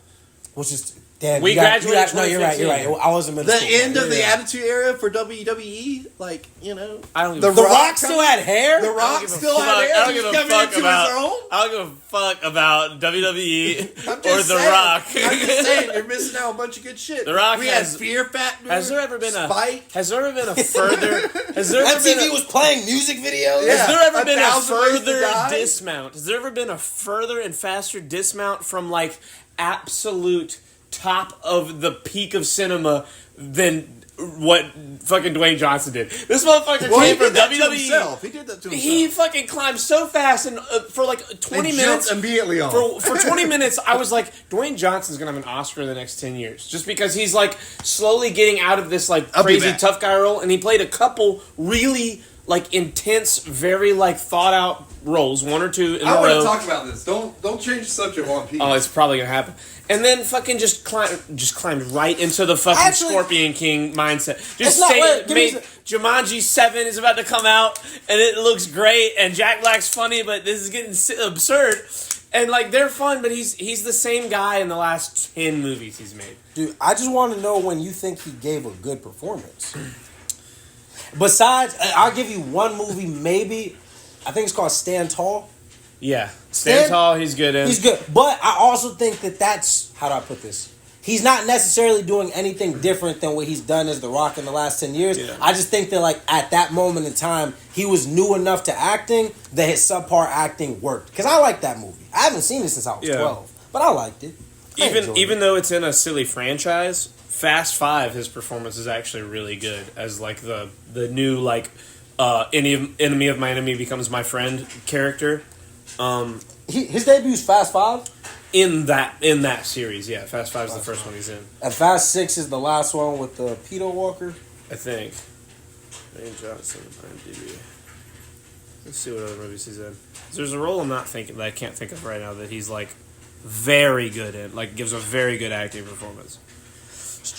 which is damn. We you got- you graduated got- No, you're right. You're right. 2015. I was in middle The school. end of the Yeah. Attitude Era for WWE, like, you know, I don't give The a The fuck. Rock still had hair. The Rock still had hair. I don't He's give a coming fuck into his about. own. I don't give a fuck about WWE I'm or just The saying. Rock. I'm just saying, you're missing out on a bunch of good shit. The Rock we has- had Fear Factor. Has there ever been Spike? Has there ever been a further? Has there ever been MTV a, was playing music videos. Yeah. Has there ever been a 1,000 Ways to further Die? dismount? Has there ever been a further and faster dismount from like absolute top of the peak of cinema than what fucking Dwayne Johnson did? This motherfucker Well, he came from did that to WWE. himself. He did that to himself. He fucking climbed so fast, and for like 20 And minutes, jumped immediately on. for 20 minutes, I was like, Dwayne Johnson's gonna have an Oscar in the next 10 years, just because he's like slowly getting out of this like I'll be crazy back. tough guy role, and he played a couple really like intense, very like thought out roles, one or two in I a want row. to talk about this. Don't change the subject on Pete. Oh, it's probably gonna happen. And then fucking just climbed right into the fucking Actually, Scorpion King mindset. it's Just not stay, weird. Give me made Jumanji 7 is about to come out, and it looks great, and Jack Black's funny, but this is getting absurd. And like they're fun, but he's the same guy in the last 10 movies he's made. Dude, I just want to know when you think he gave a good performance. Besides, I'll give you one movie, maybe. I think it's called Stand Tall. Yeah, Stand Tall, he's good in. He's good. But I also think that's, how do I put this? He's not necessarily doing anything different than what he's done as The Rock in the last 10 years. Yeah. I just think that, like, at that moment in time, he was new enough to acting that his subpar acting worked. Because I like that movie. I haven't seen it since I was Yeah. 12. But I liked it. I enjoyed Even it. though it's in a silly franchise, Fast Five, his performance is actually really good as like the new like enemy of my enemy becomes my friend character. His debu's Fast 5. In that series, yeah, Fast Five is the first one he's in, And Fast 6 is the last one with the Peter Walker. I think. Dwayne Johnson, IMDb. Let's see what other movies he's in. There's a role I'm not thinking that I can't think of right now that he's like very good in, like gives a very good acting performance.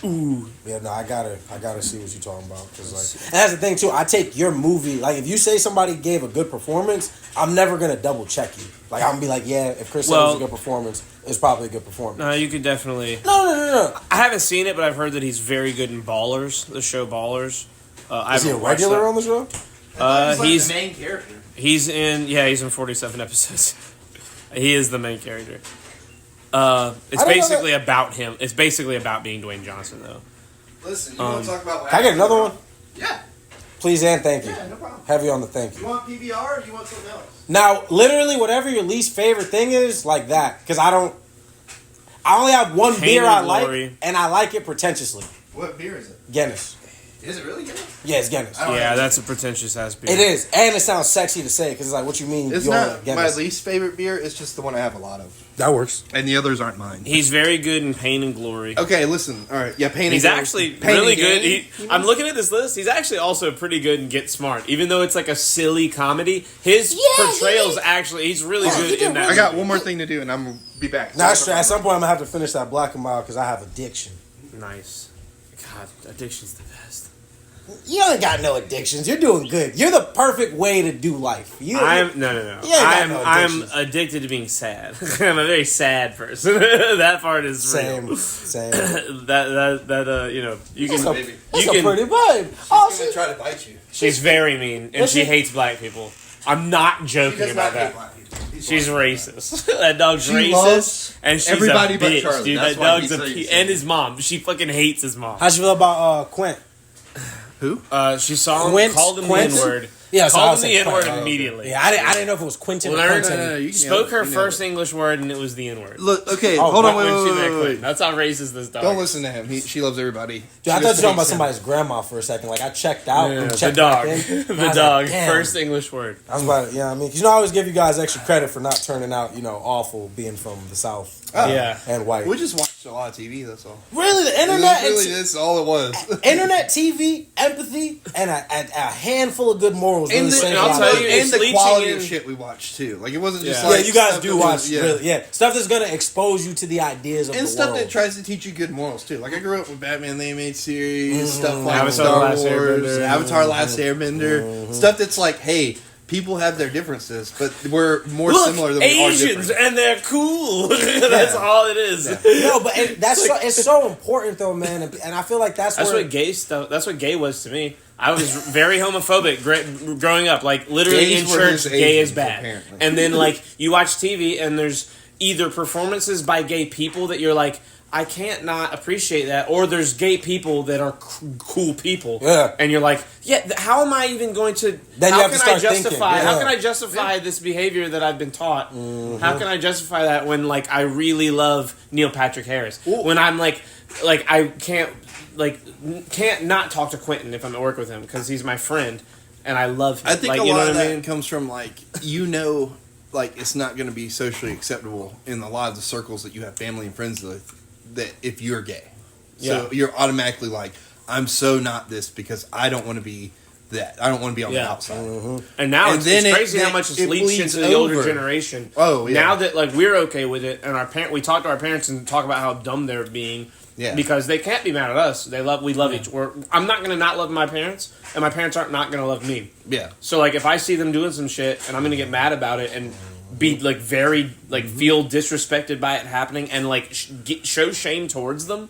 Ooh, Yeah, no, I gotta see what you're talking about. Cause like, and that's the thing too. I take your movie. Like, if you say somebody gave a good performance, I'm never gonna double check you. Like, I'm gonna be like, yeah, if Chris said it was a good performance, it's probably a good performance. no, you could definitely. No. I haven't seen it, but I've heard that he's very good in Ballers, the show Ballers. Is he a regular on the show? He's the main character. he's in 47 episodes. He is the main character. It's I don't know basically about him. It's basically about being Dwayne Johnson, though. Listen, you want to talk about? Can I get another one? Yeah. Please and thank you. Yeah, no problem. Heavy on the thank You you. want PBR or do you want something else? Now, literally, whatever your least favorite thing is, like that, because I only have one Pain beer and I Glory. like, and I like it pretentiously. What beer is it? Guinness. Is it really Guinness? Yeah, it's Guinness. I don't Yeah, know. that's a pretentious ass beer. It is, and it sounds sexy to say because it's like, what you mean? It's you only not like my Guinness? least favorite beer. It's just the one I have a lot of, That works. and the others aren't mine. He's very good in Pain and Glory. Okay, listen. All right, yeah, Pain. He's and Gain. actually Pain really and good. Gain? I'm looking at this list. He's actually also pretty good in Get Smart, even though it's like a silly comedy. His portrayals actually, he's really good in that. I got one more thing to do, and I'm gonna be back. Now, at some point, I'm gonna have to finish that Black and Mild because I have addiction. Nice. God, addiction's the best. You ain't got no addictions. You're doing good. You're the perfect way to do life. No. No. Yeah, no I'm addictions. addicted to being sad. I'm a very sad person. That part is real. Same. that you know, you That's can. a, You that's a can. pretty babe. Oh, She's gonna try to bite you. She's very mean, and she Listen- hates black people. I'm not joking about that. She's racist. That dog's She racist, loves and she's everybody a but bitch, Charlie. dude. That's That why dog's he's a so pe- insane. and his mom. She fucking hates his mom. how'd you feel about Quint? Who? She saw him, Quint? called him Quint? the N-word. Yeah, so I called was him the saying N-word Quint. immediately. Yeah, I didn't know if it was Quentin or Learned, Quentin. you can spoke nail her it, you first nailed it. English word, and it was the N-word. Look, okay, Oh, hold on, when wait, When she wait, met wait, Quentin. wait. That's how racist this dog Don't is. listen to him. She loves everybody. Dude, I thought you were talking about somebody's grandma for a second. Like, I checked out Yeah, and the checked dog. back in. and I The was dog. like, damn. First English word. I was about to, I mean, 'cause you know, I always give you guys extra credit for not turning out, awful being from the South. Yeah. And white. We just watched a lot of TV. That's all. Really, the internet, Really, that's all it was. internet, TV, empathy, and a handful of good morals. Really saved and a I'll lot tell of you, lives. it's and the leeching quality in- of shit we watched too. Like it wasn't just Yeah. like Yeah, you guys stuff do that watch, was- really, stuff that's gonna expose you to the ideas of and the stuff world. that tries to teach you good morals too. Like I grew up with Batman the Animated Series, stuff like Avatar: Star Last Wars, Airbender. Avatar: Last Airbender, stuff that's like, hey, people have their differences, but we're more Look, similar than we are Asians, different. and they're cool. That's all it is. Yeah. No, but it's so important though, man, and I feel like that's where What gay stuff. That's what gay was to me. I was very homophobic growing up. Like literally Gays in were church, just gay is Asians, bad. apparently. And then like you watch TV, and there's either performances by gay people that you're like, I can't not appreciate that, or there's gay people that are cool people. Yeah. And you're like, yeah, how am I even going to? Then you how have to can I start justify? thinking, yeah. How can I justify this behavior that I've been taught? How can I justify that when like I really love Neil Patrick Harris? Ooh. When I'm like I can't not talk to Quentin if I'm at work with him because he's my friend and I love him. I think like, a you know lot of what I that mean? comes from like it's not going to be socially acceptable in a lot of the circles that you have family and friends with. That if you're gay, so Yeah. you're automatically like, I'm so not this because I don't want to be that. I don't want to be on the Yeah. outside. And now And it's then crazy how much it's it leached bleeds into the older over. generation. Oh, yeah. Now that like we're okay with it, and we talk to our parents and talk about how dumb they're being. Yeah. Because they can't be mad at us. We love each. I'm not gonna not love my parents, and my parents aren't not gonna love me. Yeah. So like if I see them doing some shit, and I'm gonna get mad about it, and be like very like feel disrespected by it happening, and like show shame towards them,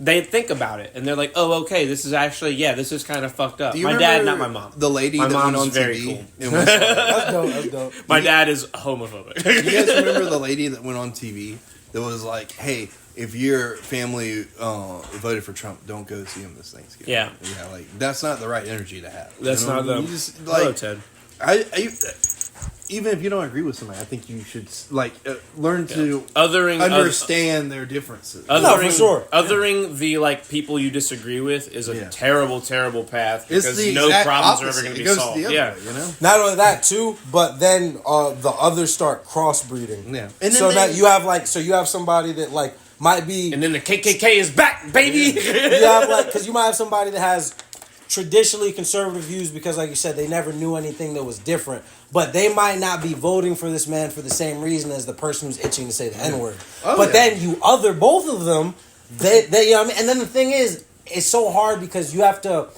they think about it, and they're like, oh, okay, this is actually this is kind of fucked up. Do you My dad, remember not my mom. The lady My that went mom's on very TV. cool. And was like, that's dope. That's dope. My dad is homophobic. you guys remember the lady that went on TV that was like, "Hey, if your family voted for Trump, don't go see him this Thanksgiving." Yeah. Like that's not the right energy to have. That's not the. You just, Hello, like, Ted. I even if you don't agree with somebody, I think you should learn to Othering understand their differences. No, for sure. Othering the like people you disagree with is a terrible, terrible path It's because the no exact problems are opposite. ever going to It be goes solved. the other Yeah. way, you know. Not only that too, but then the others start crossbreeding. Yeah. And then so they- that you have somebody that like might be And then the KKK is back, baby. you have like because you might have somebody that has traditionally conservative views because like you said they never knew anything that was different, but they might not be voting for this man for the same reason as the person who's itching to say the N-word. Oh, But yeah. then you other both of them, they you know what I mean? And then the thing is, it's so hard because you have to.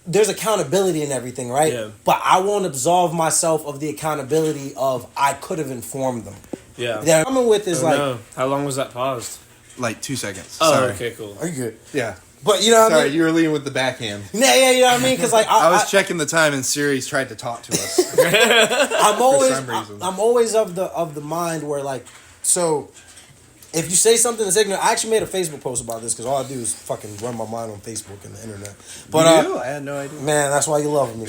There's accountability in everything, right? Yeah. But I won't absolve myself of the accountability of I could have informed them. Yeah. That I'm coming with is Oh, like, no. How long was that paused? Like 2 seconds. Oh, Sorry. okay, cool. are you good? Yeah. But you know what I Sorry, mean? you were leading with the backhand. Yeah, you know what I mean? Because like I was checking the time, and Siri's tried to talk to us. I'm always some reason. I'm always of the mind where like so if you say something that's ignorant, I actually made a Facebook post about this because all I do is fucking run my mind on Facebook and the internet. But you? I had no idea. man, that's why you love me.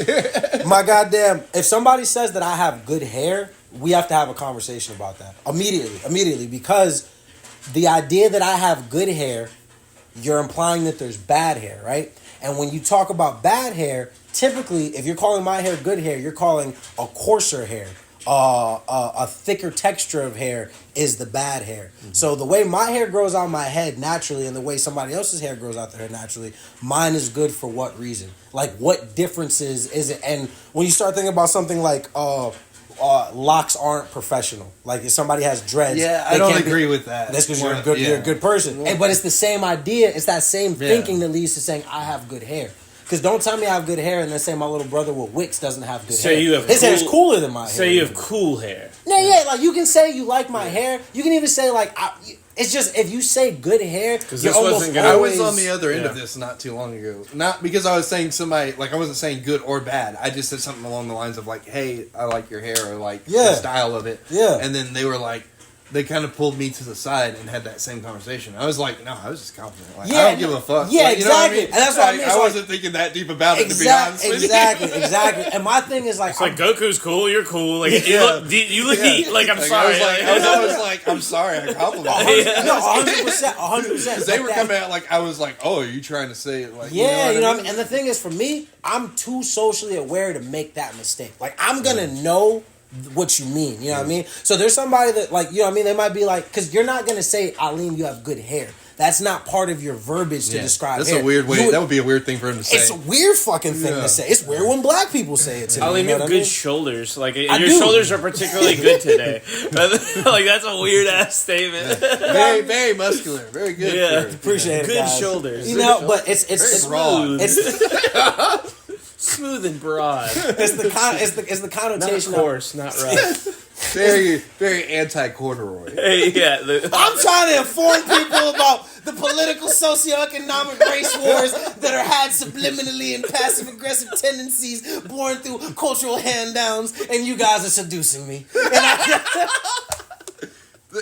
My goddamn, if somebody says that I have good hair, we have to have a conversation about that immediately because the idea that I have good hair, you're implying that there's bad hair, right? And when you talk about bad hair, typically, if you're calling my hair good hair, you're calling a coarser hair. A thicker texture of hair is the bad hair. Mm-hmm. So the way my hair grows out my head naturally and the way somebody else's hair grows out their head naturally, mine is good for what reason? Like what differences is it? And when you start thinking about something like locks aren't professional. Like if somebody has dreads, Yeah, they I don't can't be- agree with that. That's because you're a Well, good yeah. you're a good person. But it's the same idea. It's that same thinking that leads to saying I have good hair. Because don't tell me I have good hair and then say my little brother with Wicks doesn't have good hair. you have His hair's cool- cooler than my hair. Say you have cool hair. Yeah, like you can say you like my hair. You can even say like it's just if you say good hair, you're this almost wasn't gonna- I always was on the other end Yeah. of this not too long ago. Not because I was saying somebody, like I wasn't saying good or bad. I just said something along the lines of like, hey, I like your hair or like Yeah. the style of it. Yeah. And then they were like, they kind of pulled me to the side and had that same conversation. I was like, no, I was just confident. Like, I Yeah, don't give a fuck. yeah, Like, you know what I exactly. mean? And that's what I Like, mean. It's I like- wasn't thinking that deep about it, to be honest with you. Exactly. And my thing is like, It's like Goku's cool, you're cool. Like you Yeah. look, you look neat. Like I'm Like, sorry. I was always like, I'm sorry, I complimented. you. no, 100%, 100%. Because they were coming out like, I was like, oh, are you trying to say it? Like, Yeah, you know what I mean? mean? And the thing is, for me, I'm too socially aware to make that mistake. Like, I'm going to know what you mean. You know what I mean? So there's somebody that, like, you know what I mean? They might be like, because you're not going to say, Alim, you have good hair. That's not part of your verbiage to describe That's hair. a weird way. You would- That would be a weird thing for him to say. It's a weird fucking thing Yeah. to say. It's weird when black people say it to me. Alim, You you know have what I good mean? shoulders. Like I your do. shoulders are particularly good today. Like that's a weird ass statement. Very, very muscular. Very good. Yeah. for- Appreciate it, Good guys. shoulders. You know, but it's raw. it's Smooth and broad. It's the connotation. Not coarse, not rough. Very, very anti-corduroy. Hey, yeah. I'm trying to inform people about the political, socioeconomic race wars that are had subliminally and passive-aggressive tendencies born through cultural hand-downs, and you guys are seducing me.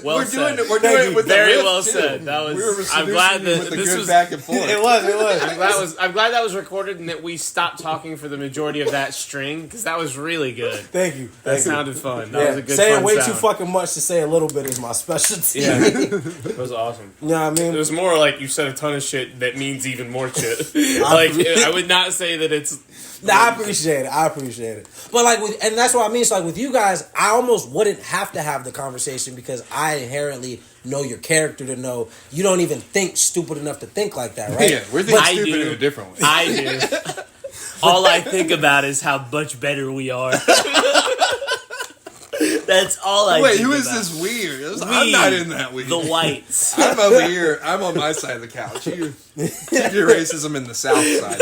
Well we're said. doing it with Very the riff, well too. said. That was. We were I'm glad seducing that with the this good was. back and forth. It was. I'm glad that was recorded and that we stopped talking for the majority of that string because that was really good. Thank you. That sounded fun. That Yeah, was a good. saying fun way sound. too fucking much to say a little bit is my specialty. Yeah, it was awesome. You know what I It mean? was more like you said a ton of shit that means even more shit. Like I would not say that it's. Nah, I appreciate it. But like, and that's what I mean. So like with you guys, I almost wouldn't have to have the conversation because I inherently know your character to know you don't even think stupid enough to think like that, right? Yeah, we're thinking I stupid do. in a different way. I do. All I think about is how much better we are. That's all I Wait, think who is about. this weird? I'm not in that weird. The whites. I'm over here. I'm on my side of the couch. You keep your racism in the south side.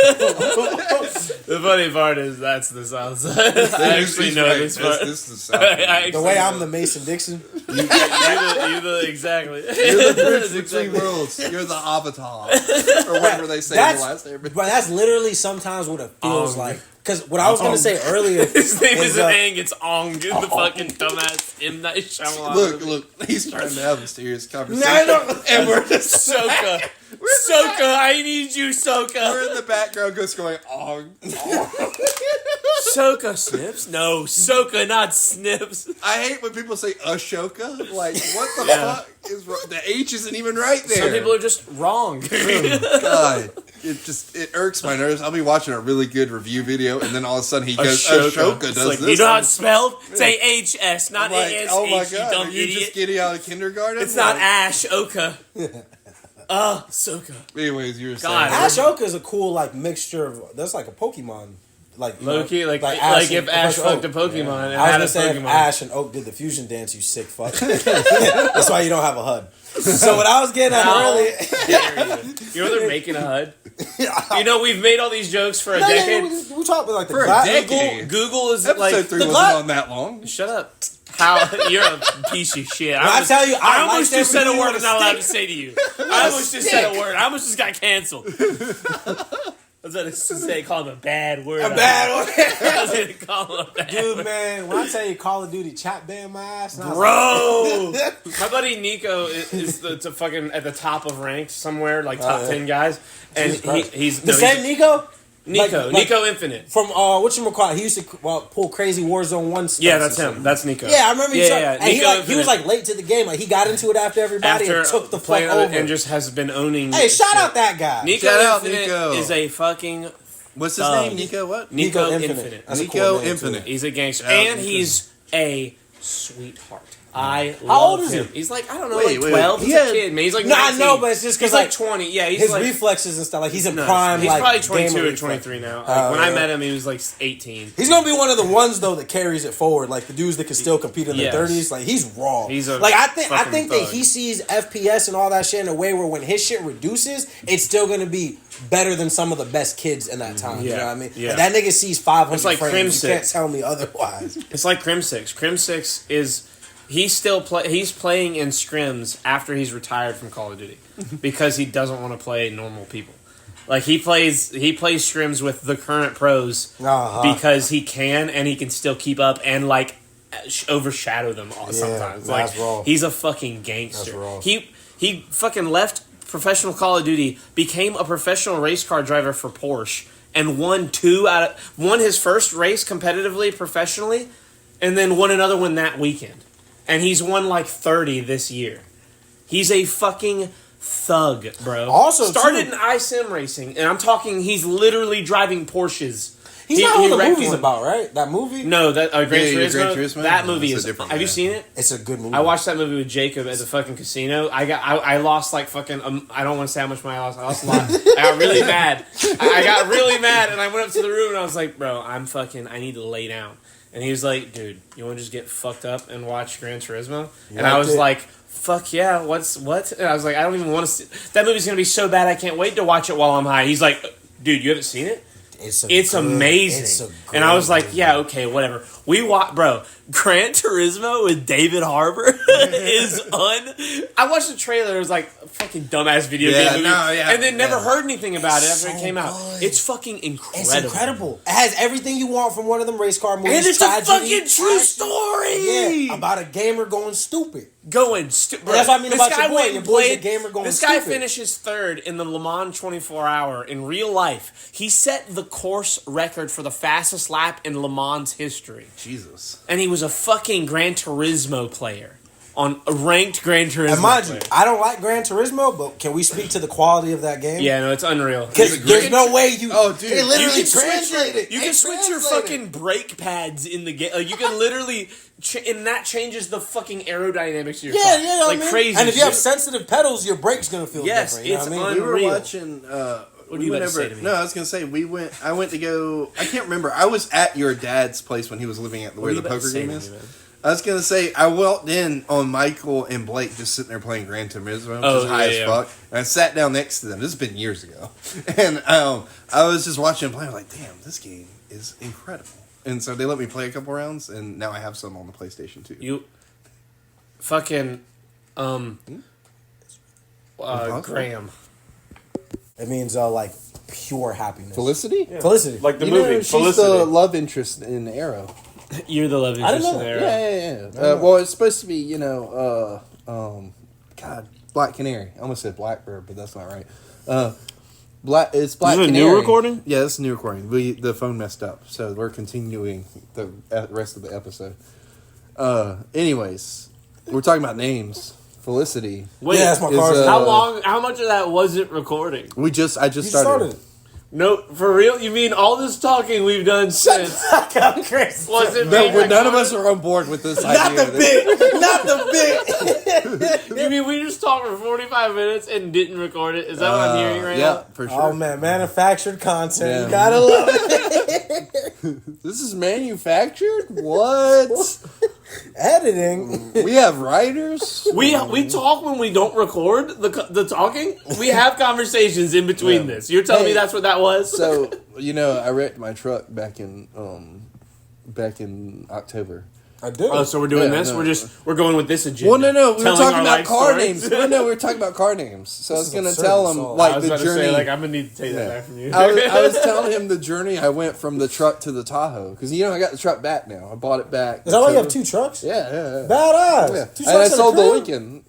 The funny part is that's the south side. I actually He's know right. this part. This is the south. I side. actually The way know. I'm the Mason Dixon. You the exactly. You're the bridge That's between exactly- worlds. You're the avatar, or whatever they say in That's the last airbender. but that's literally sometimes what it feels Ong. like. Because what I was gonna say earlier, His name is, isn't Aang, it's Ong. The fucking dumbass M. Night Shyamalan. Look, he's trying to have a serious conversation. No. And we're just Soka. Soka, I need you, we're Soka. in the background just going, "Ong." Soka Snips? No, Soka, not Snips. I hate when people say Ashoka. Like, what the Yeah. fuck is wrong? The H isn't even right there. Some people are just wrong. God, it irks my nerves. I'll be watching a really good review video, and then all of a sudden he goes, Ashoka It's does like, this. you know how it's spelled? Say HS, not I'm like, ASH, oh my you god, dumb you're idiot. just getting out of kindergarten. It's not Like, Ash, Oka. Soka. Anyways, you were God. saying. Ashoka is a cool like mixture of. That's like a Pokemon. Like you know, Loki, like Ash if and Ash Professor fucked a Oak. Pokemon and I was had gonna a say if Pokemon. Ash and Oak did the fusion dance, you sick fuck. That's why you don't have a HUD. So what I was getting at How earlier. dare you? You know they're making a HUD? You know we've made all these jokes for a decade. We talk about like the For a glass- decade. Google is Episode like 3 the wasn't gla- on that long. Shut up. How you're a piece of shit. I tell you, I almost liked just said a everything word on I'm the not allowed to stick. say to you. I almost just said a word. I almost just got canceled. I was going to say call him a bad word. A bad one. I was going to call him a bad Dude, word. man, when I tell you Call of Duty chat banned my ass, and I was Bro, my buddy Nico is the fucking at the top of ranked somewhere, like top 10 guys, and Jesus Christ. he's the same Nico? Nico Like- Nico Infinite. From whatchamacallit, he used to pull crazy Warzone 1 stunts Yeah, and that's shit. him. That's Nico. Yeah, I remember he Yeah, and he, Nico like, he was Infinite. like late to the game. Like he got into it after everybody After and took the fuck playing over. and just has been owning. Hey, shout shit. out that guy. Nico Shout out Infinite Nico. is a fucking What's his Thug. name? Nico what? Nico Infinite. Infinite. That's a Nico cool name, too. Infinite. He's a gangster, Yeah, and Nico. he's a sweetheart. I How love old is him. he? He's like I don't know, Wait, like wait, 12. wait. He's He a had- kid, man. He's like No, I 19. know, but it's just 'cause, he's like like, 20. Yeah, he's His like reflexes and stuff. Like he's in no, prime. He's like, probably 22 gamer or reflex. 23 now. Like, Oh, when I yeah. met him, he was like 18. He's gonna be one of the ones though that carries it forward, like the dudes that can still compete in Yes. their 30s. Like he's raw. He's a like I fucking think that thug. he sees FPS and all that shit in a way where when his shit reduces, it's still gonna be better than some of the best kids in that time. You Yeah. know what I mean? Yeah. Like, that nigga sees 500 It's like frames. You Crimsix. can't tell me otherwise. It's like Crim 6. Crim 6 is he's playing in scrims after he's retired from Call of Duty because he doesn't want to play normal people. Like he plays scrims with the current pros Uh-huh. because he can and he can still keep up and like overshadow them all sometimes. Like that's raw. he's a fucking gangster. That's raw. He fucking left professional Call of Duty, became a professional race car driver for Porsche, and won his first race competitively professionally, and then won another one that weekend. And he's won like 30 this year. He's a fucking thug, bro. Also, started too- in iSim racing, and I'm talking he's literally driving Porsches. He's not what the wrecked movie's one. about, right? That movie? No, that Gran Yeah, Turismo. Gran Turismo? That No, movie it's is. a different Have you guy. seen it? It's a good movie. I watched that movie with Jacob at the fucking casino. I lost like fucking. I don't want to say how much money I lost. I lost a lot. I got really mad. I got really mad, and I went up to the room and I was like, "Bro, I need to lay down." And he was like, "Dude, you want to just get fucked up and watch Gran Turismo?" And I liked was it? like, "Fuck yeah, what?" And I was like, "I don't even want to see that movie's gonna be so bad. I can't wait to watch it while I'm high." He's like, "Dude, you haven't seen it?" It's amazing. And I was like, yeah, okay, whatever. We watch, bro. Gran Turismo with David Harbour is I watched the trailer. It was like a fucking dumbass video game movie, and then never heard anything about it after it came out. It's fucking incredible. It's incredible. It has everything you want from one of them race car movies. And it's a fucking true story. Yeah, about a gamer going stupid. That's what I mean about your boy. Your boy's a gamer going This guy stupid. finishes third in the Le Mans 24-hour in real life. He set the course record for the fastest lap in Le Mans history. Jesus. And he was a fucking Gran Turismo player. On a ranked Gran Turismo And mind player. you, I don't like Gran Turismo, but can we speak to the quality of that game? Yeah, no, it's unreal. Because there's no way you... Oh, dude. They literally You can translate it. You can switch your fucking brake pads in the game. You can literally... and that changes the fucking aerodynamics of your car. Yeah, like crazy And if you have shit. sensitive pedals, your brake's going to feel Yes, different. You know it's what I mean? We were Unreal. watching. What do you about to say to me? No, I was gonna say I went to go. I can't remember. I was at your dad's place when he was living at where the poker game is. I was gonna say I walked in on Michael and Blake just sitting there playing Gran Turismo, which is high as fuck. And I sat down next to them. This has been years ago, and I was just watching them play. I'm like, damn, this game is incredible. And so they let me play a couple rounds, and now I have some on the PlayStation 2. You fucking Graham. It means like pure happiness. Felicity? Yeah. Felicity. Like the You movie. know, she's Felicity. the love interest in Arrow. You're the love I didn't interest know in that. there. Yeah. Well, it's supposed to be, God, Black Canary. I almost said Blackbird, but that's not right. It's Black Is it a Canary. new recording? Yeah, it's a new recording. The phone messed up, so we're continuing the rest of the episode. Anyways, we're talking about names. Felicity. Wait, Yeah, that's my is, car. how much of that wasn't recording? I just You started. No, for real? You mean all this talking we've done since? I'm crazy. Wasn't No, being but none of recorded? us are on board with this Not idea. the bit. Not the bit. You mean we just talked for 45 minutes and didn't record it? Is that what I'm hearing right Yeah, now? for sure. Oh man, manufactured content. Yeah. You gotta love it. This is manufactured? What? Editing. We have writers? We talk when we don't record the talking. We have conversations in between Yeah. this. You're telling me Hey, that's what that was? So, I wrecked my truck back in October. I do. Oh, so we're doing Yeah, this? no. We're going with this agenda. Well, no, we were Telling talking our about life car stories. names. Well, no, we were talking about car names. So I was is going to absurd, tell him so- I like was the about journey. to say, like, I'm gonna need to take that back from you. I was telling him the journey I went from the truck to the Tahoe because I got the truck back now. I bought it back. Is that why you have two trucks? Yeah. Badass. Yeah. Two And I trucks in sold the crib? Lincoln.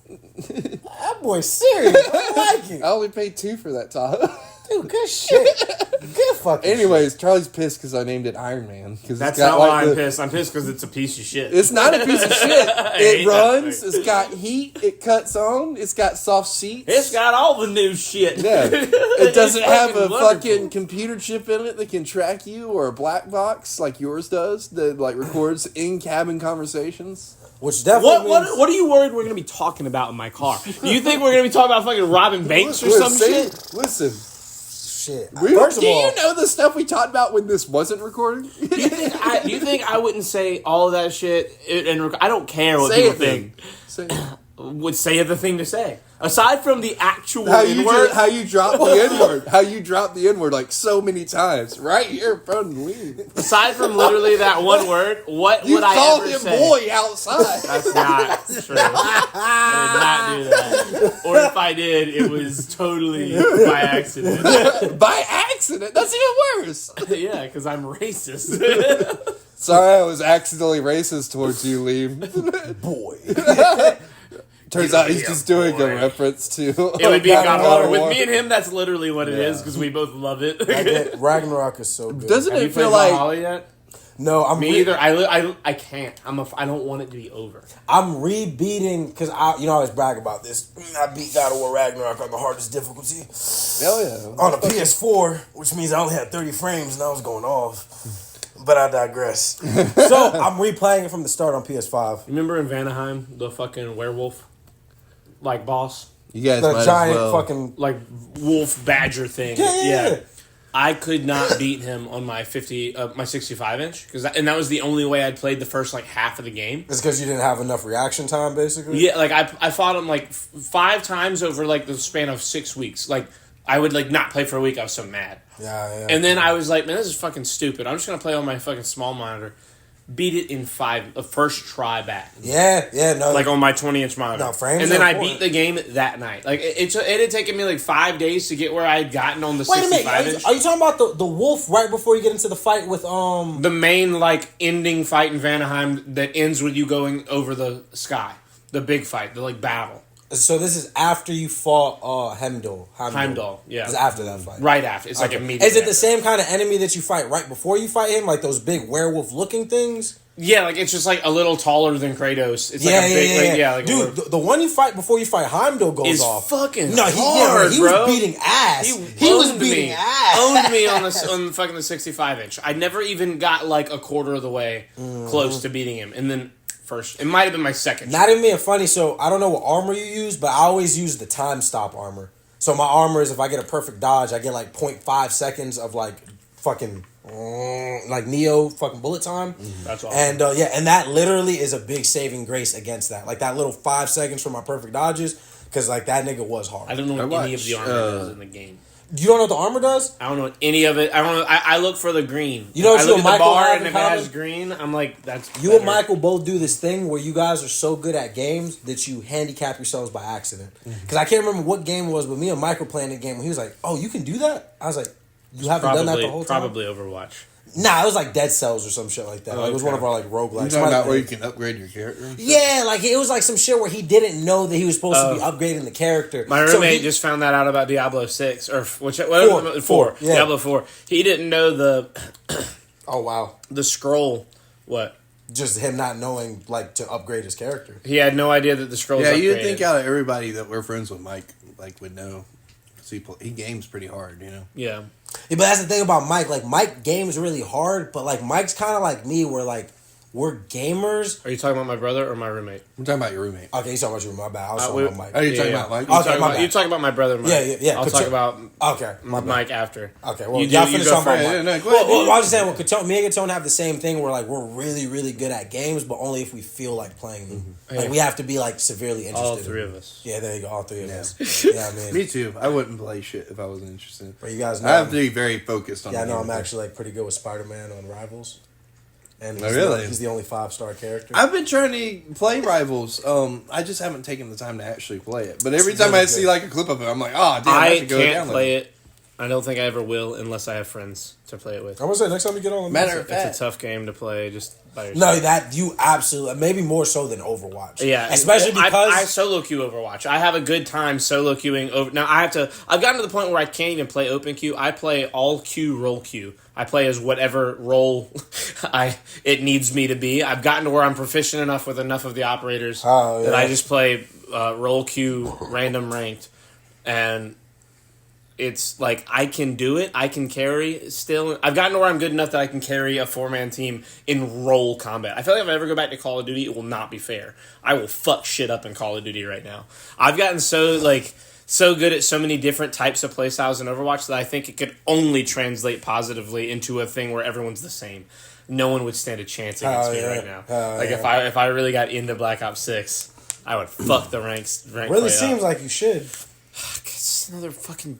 That boy's serious. I like it. I only paid $2 for that Tahoe. Dude, good shit. Good fucking Anyways, Charlie's pissed because I named it Iron Man. That's not why I'm pissed. I'm pissed because it's a piece of shit. It's not a piece of shit. hate It that runs. thing. It's got heat. It cuts on. It's got soft seats. It's got all the new shit. Yeah. It doesn't It's have a fucking wonderful. fucking computer chip in it that can track you or a black box like yours does that like records in-cabin conversations. Which definitely means... What are you worried we're gonna be talking about in my car? Do you think we're gonna be talking about fucking robbing banks or some shit? Listen. Shit. Do First of all, you know the stuff we talked about when this wasn't recording? Do you think I wouldn't say all of that shit? I don't care what Say people it think. then. Say it. Would say the thing to say. Aside from the actual How you N-word, how you drop the N-word. How you drop the N-word like so many times. Right here in front of Leem. aside from literally that one word, what You would I called ever him say? boy outside. That's not true. I did not do that. Or if I did, it was totally by accident. By accident. That's even worse. Yeah, because I'm racist. Sorry, I was accidentally racist towards you, Leem. boy. Turns out he's Yeah, just doing boy. a reference to. It would be God God of of War. War. With me and him, that's literally what it is because we both love it. Ragnarok is so good. Doesn't Have you it feel played like? Valhalla yet? No, I'm Me either. I can't. I don't want it to be over. I'm rebeating because I always brag about this. I beat God of War Ragnarok on the hardest difficulty Hell yeah. on a PS4, which means I only had 30 frames and I was going off. But I digress. So I'm replaying it from the start on PS5. Remember in Vanaheim, the fucking werewolf, like boss, You guys The might giant as well. fucking like wolf badger thing. Yeah. I could not beat him on my 65 inch and that was the only way I'd played the first like half of the game. It's because you didn't have enough reaction time, basically. Yeah, like I fought him like 5 times over like the span of 6 weeks. Like I would like not play for a week. I was so mad. Yeah. And then I was like, man, this is fucking stupid. I'm just gonna play on my fucking small monitor. Beat it in first try back. Yeah, no. Like on my 20-inch monitor. No, frames and then are I important. beat the game that night. Like it had taken me like 5 days to get where I had gotten on the Wait a minute, 65-inch. are you talking about the wolf right before you get into the fight with The main like ending fight in Vanaheim that ends with you going over the sky. The big fight, the like battle. So this is after you fought Heimdall. Heimdall, yeah. It's after that fight. Right after. It's like Okay. immediately Is it after. the same kind of enemy that you fight right before you fight him? Like those big werewolf-looking things? Yeah, like it's just like a little taller than Kratos. It's like a big, like Dude, the one you fight before you fight Heimdall goes is off. fucking No, hard, he bro. was beating ass. He was beating ass. Owned me on the fucking the 65-inch. I never even got like a quarter of the way close to beating him, and then it might have been my second. Not even being funny. So I don't know what armor you use, but I always use the time stop armor. So my armor is if I get a perfect dodge, I get like 0.5 seconds of like fucking like Neo fucking bullet time. That's awesome. And and that literally is a big saving grace against that. Like that little 5 seconds for my perfect dodges, because like that nigga was hard. I don't know what any of the watched, armor is in the game. You don't know what the armor does? I don't know any of it. I don't know. I look for the green. You know what I you look and at the Michael bar, have and in if it has common? green, I'm like, that's You better. and Michael both do this thing where you guys are so good at games that you handicap yourselves by accident. Because I can't remember what game it was, but me and Michael playing the game when he was like, "Oh, you can do that?" I was like, "You haven't done that the whole time?" Probably Overwatch. Nah, it was like Dead Cells or some shit like that. Like, it was one of our like roguelikes. You talking about where you can upgrade your character? And stuff? Yeah, like it was like some shit where he didn't know that he was supposed to be upgrading the character. My So roommate he- just found that out about Diablo 6 or whatever. 4. Yeah. Diablo 4. He didn't know Oh wow, the scroll. What? just him not knowing like to upgrade his character. He had no idea that the scroll. Yeah, was you'd upgraded. think out of everybody that we're friends with, Mike like would know. 'Cause he games pretty hard, you know. Yeah. Yeah, but that's the thing about Mike. Like Mike games really hard, but like Mike's kind of like me, where like we're gamers. Are you talking about my brother or my roommate? I'm talking about your roommate. Okay, you talking about you? My bad. I was talking we- about Mike. Oh, you're talking Yeah, about Mike? You Okay, talking my about, bad. you talking about my brother? Mike. Yeah. I'll talk about Okay, my bad. Mike after. Okay, well, You y'all do- you finish go talking about first. Mike. Yeah, no, go ahead, Well, dude. I was just saying, me and Katone have the same thing where like we're really, really good at games, but only if we feel like playing them. Like we have to be like severely interested. All in three them. of us. Yeah, there you go. All three of us. Yeah, I mean, Me too. I wouldn't play shit if I wasn't interested. but you guys know. I have to be very focused on. Yeah, I the know. game. I'm actually like pretty good with Spider-Man on Rivals. And Oh, really? He's the only 5-star character. I've been trying to play Rivals. I just haven't taken the time to actually play it. But every It's time really I see good. like a clip of it, I'm like, oh damn, I I should go can't download play it. I don't think I ever will unless I have friends to play it with. I'm gonna say next time we get on. Matter of fact, It's a tough game to play just by yourself. No, that you absolutely maybe more so than Overwatch. Yeah, especially well, because I solo queue Overwatch. I have a good time solo queuing over. Now I've gotten to the point where I can't even play open queue. I play all queue, roll queue. I play as whatever role it needs me to be. I've gotten to where I'm proficient enough with enough of the operators that I just play roll queue, random ranked, and it's like I can do it. I can carry still. I've gotten to where I'm good enough that I can carry a 4-man team in role combat. I feel like if I ever go back to Call of Duty, it will not be fair. I will fuck shit up in Call of Duty right now. I've gotten so good at so many different types of playstyles in Overwatch that I think it could only translate positively into a thing where everyone's the same. No one would stand a chance against me right now. If I really got into Black Ops 6, I would fuck the ranks. really seems like you should. It's another fucking.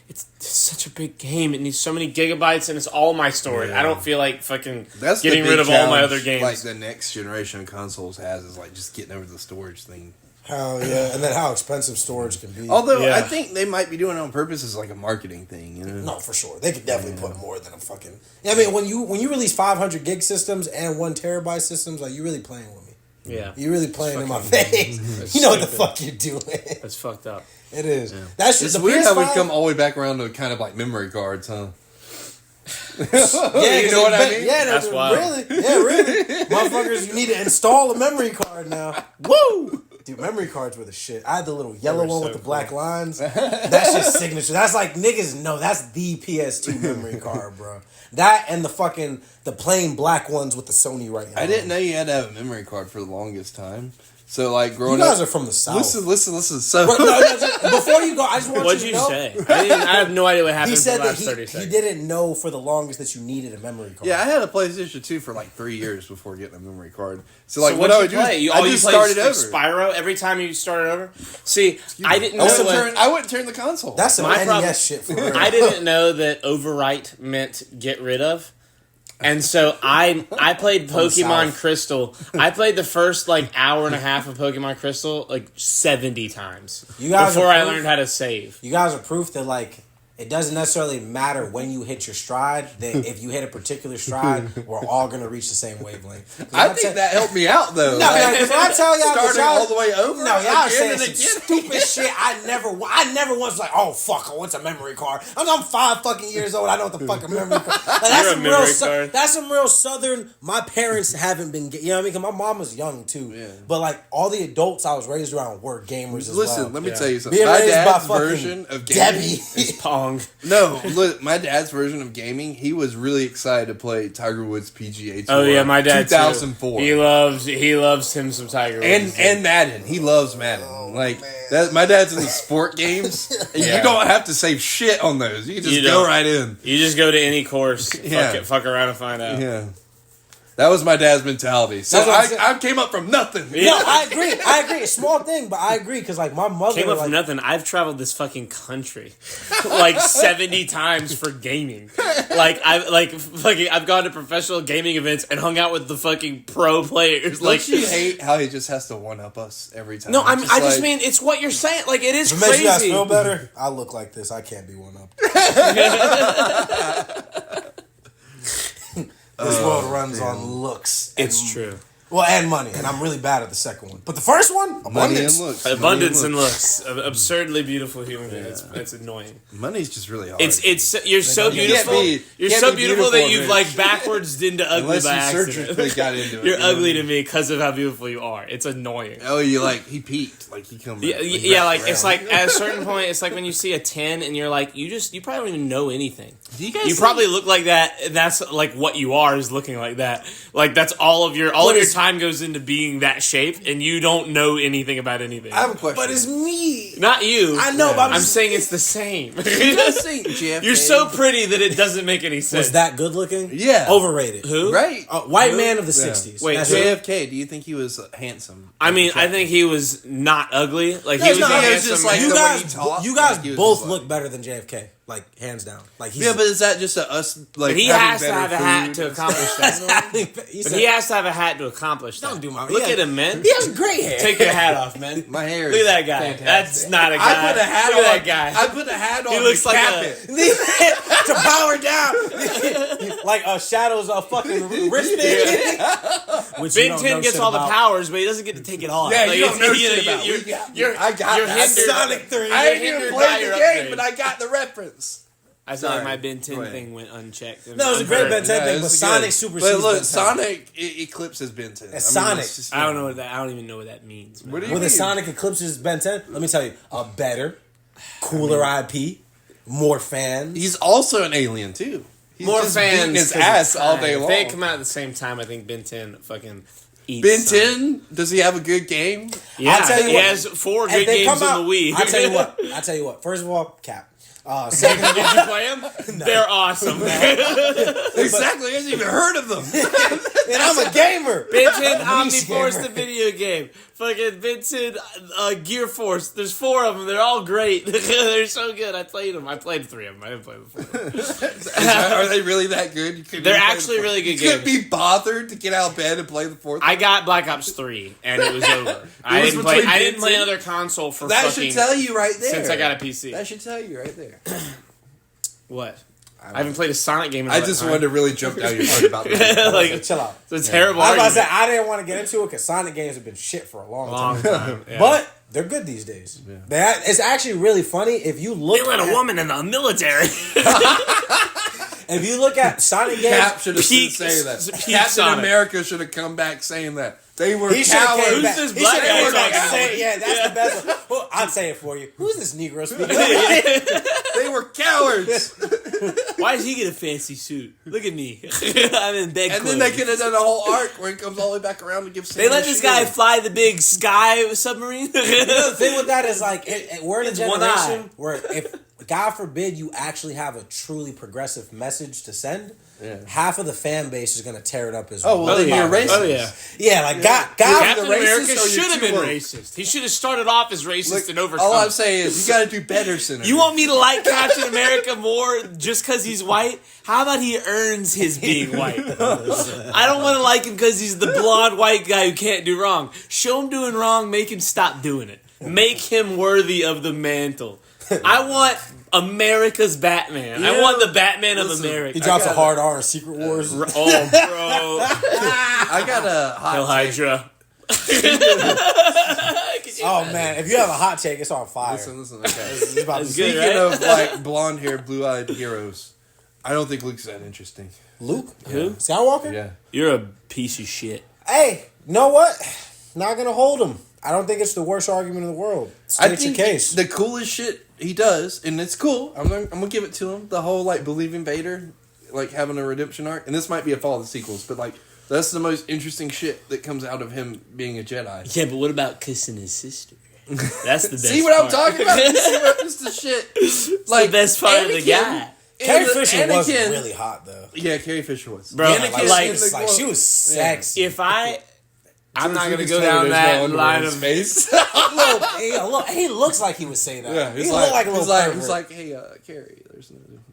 It's such a big game. It needs so many gigabytes, and it's all my storage. I don't feel like fucking that's the getting big rid of all my challenge, other games. Like the next generation of consoles has is like just getting over the storage thing. Hell yeah, and then how expensive storage can be. Although Yeah. I think they might be doing it on purpose as like a marketing thing, you know. No, for sure. They could definitely put more than a fucking. I mean, when you release 500 gig systems and 1 terabyte systems, like you really playing with me. Yeah, You really playing in my face. That's You know what the stupid. fuck you're doing. That's fucked up. It is. That's just It's the weird how PS5 we've come all the way back around to kind of like memory cards, huh? Yeah, You know what I mean? Yeah, That's wild. really. Yeah, really. Motherfuckers, you need to install a memory card now. Woo! Dude, memory cards were the shit. I had the little yellow were one so with the black cool. lines. That's just signature. That's like niggas know that's the PS2 memory card, bro. That and the plain black ones with the Sony right now. I didn't know you had to have a memory card for the longest time. So like growing You guys up, are from the South. listen. So But no, before you go, I just want What'd you you to know. say? I have no idea what happened He for said the that last 30 he seconds. didn't know for the longest that you needed a memory card. yeah, I had a PlayStation 2 for like 3 years before getting a memory card. So like So what what'd I you would do, play? is I I just just started over. Spyro every time you started over. See, I didn't I know. wouldn't turn the console. That's some My NES problem- shit for real. I didn't know that overwrite meant get rid of. And so I played Pokemon South. Crystal. I played the first like hour and a half of Pokemon Crystal like 70 times You guys before are I proof- learned how to save. You guys are proof that like it doesn't necessarily matter when you hit your stride. That if you hit a particular stride, we're all gonna reach the same wavelength. 'Cause I when think that helped me out though. No, Like, because when I tell y'all that starting y'all all the way over. No, y'all are saying again some and stupid shit. I never once like, oh fuck, I want a memory card. I'm 5 fucking years old. I know what the fuck a memory card. Like, that's You're a some memory real. card. That's some real Southern. My parents haven't been. You know what I mean? Because my mom was young too. Yeah. But like all the adults I was raised around were gamers as Listen, well. let me Yeah. tell you something. Being My raised by dad's fucking version of gaming. Debbie. It's Pong. No, look, my dad's version of gaming, he was really excited to play Tiger Woods PGA Tour. Oh yeah, my dad 2004. too. He loves him some Tiger Woods. And Madden. He loves Madden. That, my dad's in the sport games. And Yeah. You don't have to save shit on those. You can just You go don't. right in. You just go to any course, Yeah. fuck around and find out. Yeah. That was my dad's mentality. So That's what I'm saying. I came up from nothing. Yeah. No, I agree. A small thing, but I agree because like my mother Came up like, from nothing. I've traveled this fucking country like 70 times for gaming. I've gone to professional gaming events and hung out with the fucking pro players. Don't you hate how he just has to one up us every time? No, I Just just like- mean it's what you're saying. Like it is If it makes you guys crazy. feel better, I look like this. I can't be one up. This world runs on looks. It's true. Well, and money, and I'm really bad at the second one. But the first one, money abundance. and looks. Abundance and looks. Absurdly beautiful human being. It's annoying. Money's just really hard. You're so You can't beautiful. be- You're can't so be beautiful beautiful that and you've rich. like backwards into ugly Unless by you accident. surgically got into it. You're you know? ugly to me because of how beautiful you are. It's annoying. Oh, you like, he peaked. Like, he come Yeah, back. yeah, like back it's around. like at a certain point, it's like when you see a 10 and you're like, you probably don't even know anything. Do you guys You see- probably look like that. And that's like what you are is looking like that. Like that's all of your time goes into being that shape, and you don't know anything about anything. I have a question. But it's me. Not you. I know, but I'm I'm just- saying it's the same. You guys see JFK? You're so pretty that it doesn't make any sense. Was that good looking? Yeah. Overrated. Who? Right. White man of the Yeah. 60s. Wait, That's who? it. JFK, do you think he was handsome? I mean, I think he was not ugly. Like he No, was no, a it was handsome just like man. You the way guys, he talked, you guys like, he was both just look like- better than JFK. Like hands down. Like he's, Yeah, but is that just a us, like, But he having has to better have a hat food? to accomplish that. he But said, he has to have a hat to accomplish that. Don't do my- Look yeah. at him, man. he has great hair. Take your hat off, man. My hair Look is at that guy. fantastic. That's not a guy. I put a hat Look on. at that guy. I put a hat on. He looks to like cap a- it. To power down, like Shadow's fucking wristband. Which you Ben don't 10 know gets shit all the about. powers, but he doesn't get to take it off. Yeah, Like, you don't it's- know shit about. I got you're that. hindered. Sonic 3. I ain't You're even hindered by played your the game, upgrade. but I got the reference. I feel like Sorry. my Ben 10 Go ahead. thing went unchecked. No, it was a great Ben 10 Yeah, thing, this but is Sonic good. supersedes But look, Ben 10. Sonic eclipses Ben 10. It's Sonic. it's just- I don't know what that. I don't even know what that means. Man. What do you With a mean? Sonic eclipses Ben 10, let me tell you, a better, cooler IP, more fans. He's also an alien too. He's More just fans beating his 'cause ass it's all time. day If long. they come out at the same time, I think Ben 10 fucking eats. Ben some. 10, does he have a good game? Yeah, I'll tell you he what, has 4 if good they games come out, on the Wii. I tell you what. First of all, cap. Second of Did all, you play them? They're awesome. Exactly, I hasn't even heard of them. and I'm a gamer. Ben 10 Niche Omniforce, gamer. the video game. Fucking Ben 10 Gear Force. There's 4 of them. They're all great. They're so good. I played them. I played 3 of them. I didn't play the 4th. Are they really that good? You couldn't They're even play actually the fourth. really good You couldn't games. be bothered to get out of bed and play the fourth. I got Black Ops 3, and it was over. I was didn't play. between I didn't play Ben 10. another console for that fucking should tell you right there. since I got a PC. That should tell you right there. What? I haven't played a Sonic game in I all just that wanted to time. really jump down your throat about that. like, Chill out. it's a terrible I was about to argument. say, I didn't want to get into it because Sonic games have been shit for a long Long time. time. Yeah. But they're good these days. It's actually really funny if you look they let at a woman in the military. If you look at Sonic games, Cap should have Peak- said that. peak Captain Sonic. America should have come back saying that. They were he should have cowards. came back. this He black should guy have came back talking and about? said, "Yeah, that's the best one." Well, I'd say it for you. Who's this Negro speaking? They were cowards. Why does he get a fancy suit? Look at me. I'm in bed And clothes. then they could have done a whole arc where he comes all the way back around to give Sam They let a this shield. guy fly the big sky submarine. The thing with that is like we're in a It's one eye. generation where if God forbid you actually have a truly progressive message to send, half of the fan base is gonna tear it up as Oh, well, then you're racist. Oh, yeah. Yeah, like God Captain the racist America or you're should have too been woke? racist. He should have started off as racist Look, and overcome. all I'm saying is you got to do better, Senator. You want me to like Captain America more just because he's white? How about he earns his being white? I don't want to like him because he's the blonde white guy who can't do wrong. Show him doing wrong, make him stop doing it. Make him worthy of the mantle. I want America's Batman. I want the Batman of America. He drops a hard R in Secret Wars. Oh, bro. I got a Hail hot take. Hydra. Oh man, if you have a hot take, it's on fire. Listen, okay. It's about to That's be- good. Speaking right? of like blonde haired, blue eyed heroes, I don't think Luke's that interesting. Luke, Who? Skywalker. Yeah. You're a piece of shit. Hey, you know what? Not gonna hold him. I don't think it's the worst argument in the world. I State your think case. the coolest shit he does, and it's cool. I'm gonna give it to him. The whole like believing Vader, like having a redemption arc, and this might be a fall of the sequels, but like that's the most interesting shit that comes out of him being a Jedi. Yeah, but what about kissing his sister? That's the best See what I'm part. talking about? See what this the shit. Like the best part of the guy. Carrie Fisher was Anakin- really hot though. Yeah, Carrie Fisher was. Bro, Anakin like- in the Like she was sexy. If I'm not gonna Lucas go told down me there's that no underwear line in of space. Look, he looks like he would say that. Yeah, he he's looked like, a little he's pervert. like, hey, Carrie,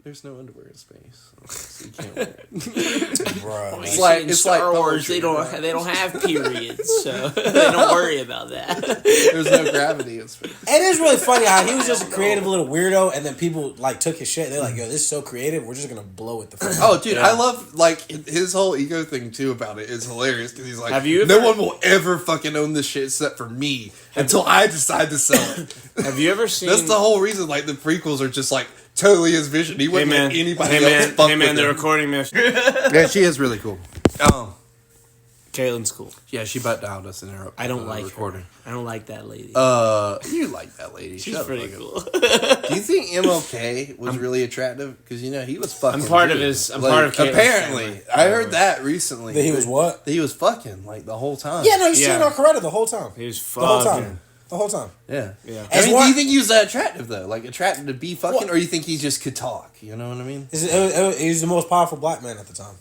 there's no underwear in space, so you can't wear it. Bro, It's like in it's Star like Wars. poetry, They don't have periods, so they don't worry about that. There's no gravity in space. it is really funny how he was just a creative little weirdo, and then people like took his shit. They're like, "Yo, this is so creative. We're just gonna blow it the fuck." Oh, dude, Yeah. I love like his whole ego thing too about it is hilarious because he's like, Have you no ever- one will ever fucking own this shit except for me until I decide to sell it. Have you ever seen? That's the whole reason. Like the prequels are just like totally his vision. He Hey wouldn't man, let anybody hey else man, fuck hey man, with they're him. recording me. Yeah, she is really cool. Oh, Caitlin's cool. yeah, she butt dialed us in her. I don't like recording. her. I don't like that lady. You like that lady? She's Shut the pretty fuck cool. up. Do you think MLK was really attractive? Because you know he was fucking. I'm part of good. his- I'm part of Caitlin's Apparently, family. I heard that recently. That he was what? That he was fucking like the whole time. Yeah, no, he's Yeah. cheating on Coretta the whole time. He was The whole fucking. time. The whole time. Yeah. Yeah. I mean, what- do you think he was that attractive though? Like attracted to be fucking, What? or you think he just could talk? You know what I mean? He's the most powerful black man at the time.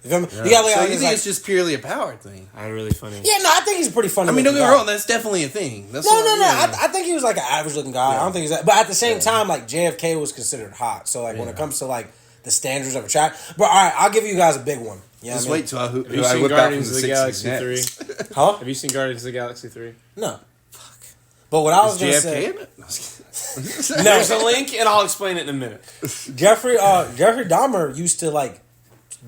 You feel me? You gotta look So at you it think like, it's just purely a power thing? Really funny. yeah, no, I think he's a pretty funny. I mean, don't get looking me guy. wrong. That's definitely a thing. That's No, what- no, no. yeah. I think he was like an average looking guy. I don't think he's that. But at the same time, like JFK was considered hot. So like when it comes to like the standards of attract, but all right, I'll give you guys a big one. Yeah, Just I mean, wait till I, Have you who I seen whip out from Guardians the of the 60s Galaxy next. 3? huh? Have you seen Guardians of the Galaxy 3? No. But what I was Is gonna JFK say, in it? No, I was kidding. no, There's a link, and I'll explain it in a minute. Jeffrey Dahmer used to like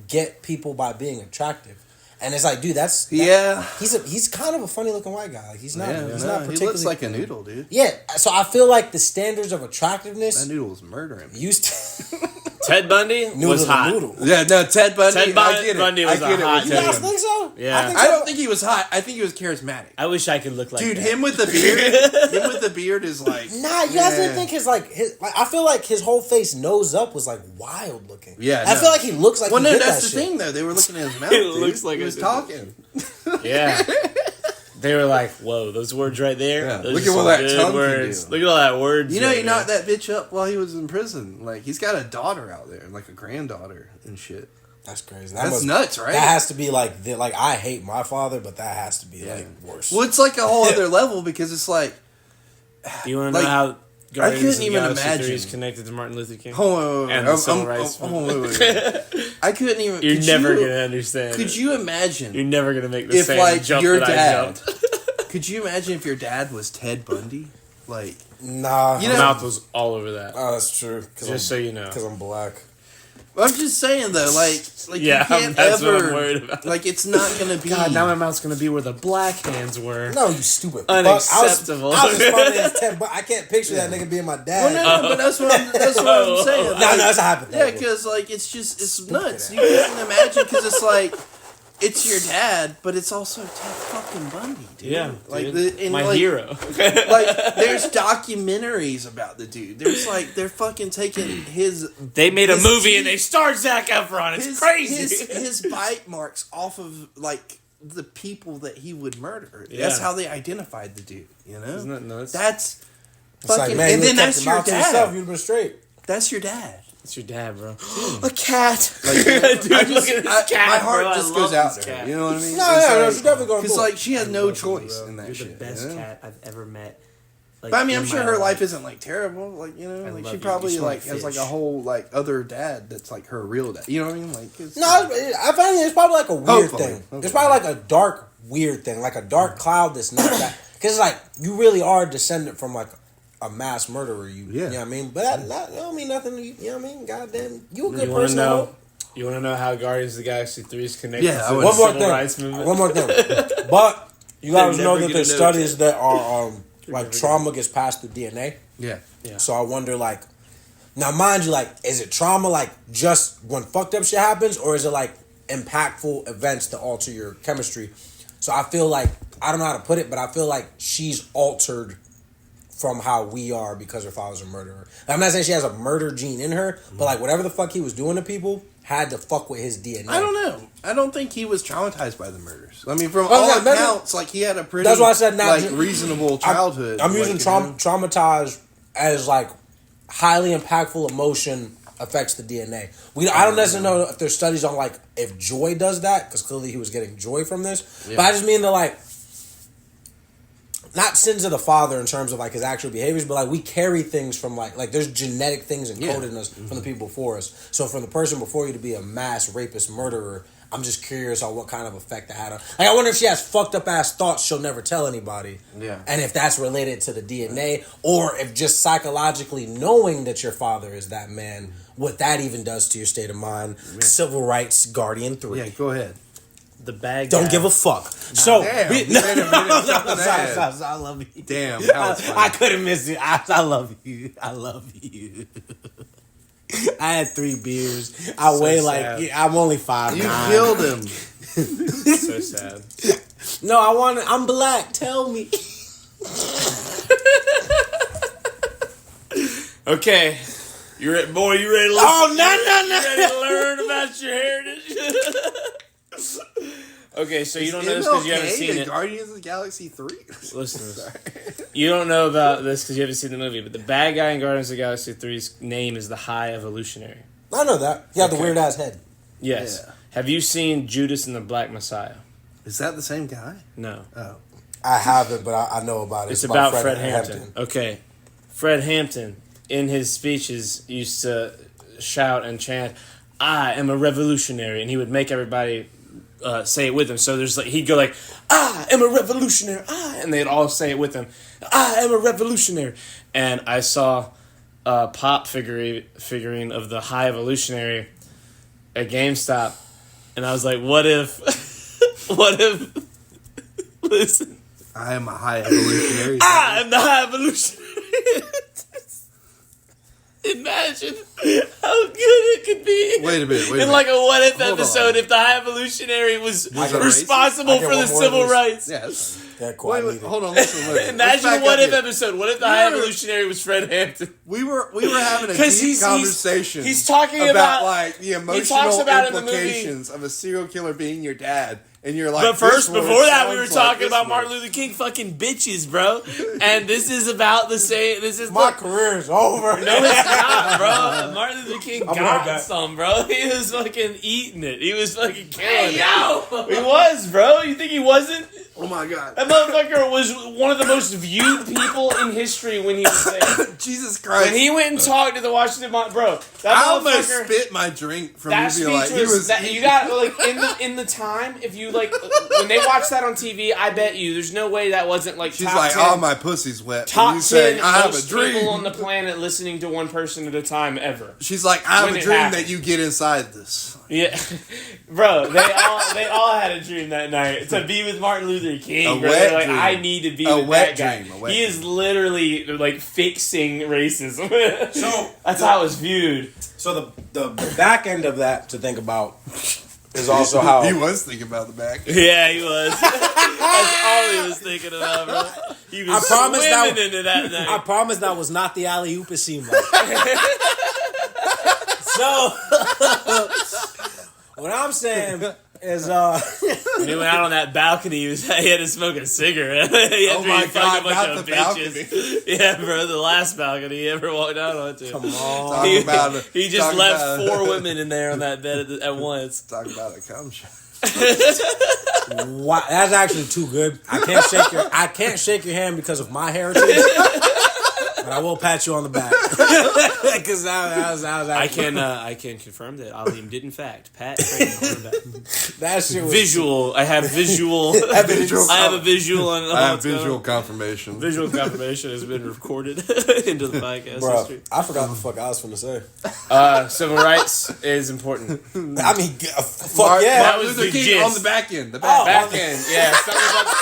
get people by being attractive, and it's like, dude, Yeah. he's kind of a funny looking white guy. Like he's not. Yeah, he's no, not he particularly. looks like a noodle, dude. Yeah, so I feel like the standards of attractiveness That noodle was murdering me. used to. Ted Bundy Noodle was to hot. noodle. Yeah, no, Ted Bundy. Ted I get it. Bundy was I get a it. hot with You Ted guys Bundy. think so? Yeah. I think I so. don't think he was hot. I think he was charismatic. I wish I could look like Dude, that. him with the beard. Him with the beard is like. Nah, you guys didn't think his like I feel like his whole face nose up was like wild looking. Yeah, I no. feel like he looks like Well, he no, did that's that the shit. thing though. They were looking at his mouth. It dude. looks like he I was did. talking. Yeah. They were like, "Whoa, those words right there. Yeah, Those look are at what some that good tongue can words. do." Look at all that words. You know, right he there. knocked that bitch up while he was in prison. Like he's got a daughter out there, like a granddaughter and shit. That's crazy. That's nuts, right? That has to be like I hate my father, but that has to be like worse. Well, it's like a whole other level because it's like, Do you want to like, know how Guardians couldn't of the even Galaxy 3 is imagine. connected to Martin Luther King? hold on, And the civil rights wait. I couldn't even. You're could never you- gonna understand. Could it. you imagine? You're never gonna make the if same like jump your that I dad? jumped. Could you imagine if your dad was Ted Bundy? Like, Nah, You My know- mouth was all over that. oh, that's true. Just so you know. because I'm black. I'm just saying though, like Yeah, you can't that's ever. what I'm worried about. Like, it's not gonna be. God, now my mouth's gonna be where the black hands were. No, you stupid. Unacceptable. I was funny as 10, but I can't picture that nigga being my dad. Well, no, but that's what I'm saying. No, no, that's a Yeah, hypothetical. because like it's nuts. You can't imagine because it's like it's your dad, but it's also Ted fucking Bundy, dude. Yeah, like dude. My like, hero. Like, there's documentaries about the dude. There's like they're fucking taking his. They made a his movie teeth- and they starred Zac Efron. It's crazy. His bite marks off of like the people that he would murder. Yeah. That's how they identified the dude. You know, Isn't that nuts? That's It's like, fucking. man, and you then kept that's your your mouth to yourself, dad. you'd been straight. That's your dad. It's your dad, bro. A cat. Like, Dude, I just, look at this cat, my heart bro. I just love goes out this there. cat. You know what I mean? No, yeah, she's definitely going Because to like she had no love you, choice bro. in that You're shit. the best you know? cat I've ever met. Like, But I mean, I'm in sure my her life life. isn't like terrible. Like you know, I like love she you. probably You smell like like has like a fish. whole like other dad that's like her real dad. You know what I mean? Like it's, No, I find it's probably like a weird Hopefully. thing. Hopefully. It's probably like a dark, weird thing, like a dark cloud that's not that. Because like you really are a descendant from like a mass murderer. You know what I mean? But that don't mean nothing. You know what I mean? Goddamn, you a good You want to person. I know? hope. You want to know how Guardians of the Galaxy 3 is connected Yeah, I to would- the One more civil thing. rights movement? One more thing. But you guys They're know never that gonna there's know studies that. that are like trauma gets passed through DNA. yeah. So I wonder, like, now mind you, like, is it trauma, like, just when fucked up shit happens, or is it, like, impactful events that alter your chemistry? So I feel like, I don't know how to put it, but I feel like she's altered from how we are because her father's a murderer. I'm not saying she has a murder gene in her, but, like, whatever the fuck he was doing to people had to fuck with his DNA. I don't know. I don't think he was traumatized by the murders. I mean, from Well, all yeah, maybe- accounts, like he had a pretty That's why I said not like ju- reasonable childhood. I'm like, using you know? traumatized as like highly impactful emotion affects the DNA. I don't necessarily know if there's studies on like if joy does that, because clearly he was getting joy from this. Yeah. But I just mean the like not sins of the father in terms of like his actual behaviors, but like we carry things from like there's genetic things encoded in us from the people before us. So from the person before you to be a mass rapist murderer, I'm just curious on what kind of effect that had on. Like I wonder if she has fucked up ass thoughts she'll never tell anybody. Yeah. And if that's related to the DNA, or if just psychologically knowing that your father is that man, what that even does to your state of mind. Civil Rights Guardian 3. Yeah, go ahead. The bad Don't guy. give a fuck. So Damn, we- you made a something ahead. I love you. Damn, that was funny. I couldn't miss it. I love you. I love you. I had 3 beers. I weigh sad. like I'm only 5'9". You killed him. So sad. No, I'm black. Tell me. Okay. You ready to listen? Oh no. You ready to learn about your heritage? Okay, so you don't know this because you haven't MLK seen in it. Guardians of the Galaxy 3? Listen to this. You don't know about this because you haven't seen the movie, but the bad guy in Guardians of the Galaxy 3's name is the High Evolutionary. I know that. He had the Okay. weird ass head. Yes. Yeah. Have you seen Judas and the Black Messiah? Is that the same guy? No. Oh. I haven't, but I know about it. It's about Fred Hampton. Okay. Fred Hampton, in his speeches, used to shout and chant, "I am a revolutionary," and he would make everybody say it with him. So there's like he'd go like, "I am a revolutionary," and they'd all say it with him. "I am a revolutionary," and I saw a pop figurine of the High Evolutionary at GameStop, and I was like, "What if? What if? Listen." I am a high evolutionary. I am the High Evolutionary. Imagine how good it could be. Wait a minute. In like a what if Hold episode, on. if the High Evolutionary was Was it responsible racist? I for get the one more of civil these. rights. Yeah, that's fine. Yeah, cool. Wait, hold on. Listen. Let's Imagine back a what up if here. episode. What if the High Remember- Evolutionary was Fred Hampton? We were having a 'Cause deep he's- conversation. he's talking about about- like the talks emotional about in the movie- implications of a serial killer being your dad, and you're like. But first, this one before that, we sounds were like talking this about one. Martin Luther King fucking bitches, bro. And this is about the same. This is My career is over. No, it's not, bro. Martin Luther King right got back. some, bro. He was fucking eating it. He was fucking killing it. He was, bro. You think he wasn't? Oh my god. That motherfucker was one of the most viewed people in history when he was there. Jesus Christ. When he went and talked to the Washington bro, that I almost motherfucker. spit my drink from That you speech being like, he was, was. that, you got like in the time if you like when they watched that on TV, I bet you there's no way that wasn't like She's top like, 10, oh, my pussy's wet. And top you 10 saying, I have a most people dream. on the planet listening to one person at a time ever. She's like, I have When a it dream happened. that you get inside this. Yeah, bro, they all had a dream that night to be with Martin Luther King. A Bro. wet They're like, dream. I need to be A with wet that guy. dream, a wet He is dream. literally like fixing racism. So That's how it was viewed. So the back end of that to think about is also how He was thinking about the back. Yeah, he was. That's all he was thinking about, bro. He was swimming into that night. I promise that was not the alley oop it seemed like. So, what I'm saying is, When he went out on that balcony, he had to smoke a cigarette. He had Oh my God, not of the bitches. Yeah, bro, the last balcony he ever walked out onto. come on. Talk about it. He just Talk left about it. 4 women in there on that bed at once. Talk about a cum shot. Wow, that's actually too good. I can't shake your hand because of my heritage, but I will pat you on the back because that was actually, I can confirm that Aleem did in fact pat Creighton on the back. that shit was Visual. I have visual. Evidence. I have a visual on. I have visual confirmation. Visual confirmation has been recorded into the podcast Bro, history. I forgot the fuck I was finna say. Civil rights is important. I mean, fuck yeah. that was Luther the King gist. on the back end. The Oh, back. Back end, yeah. something about-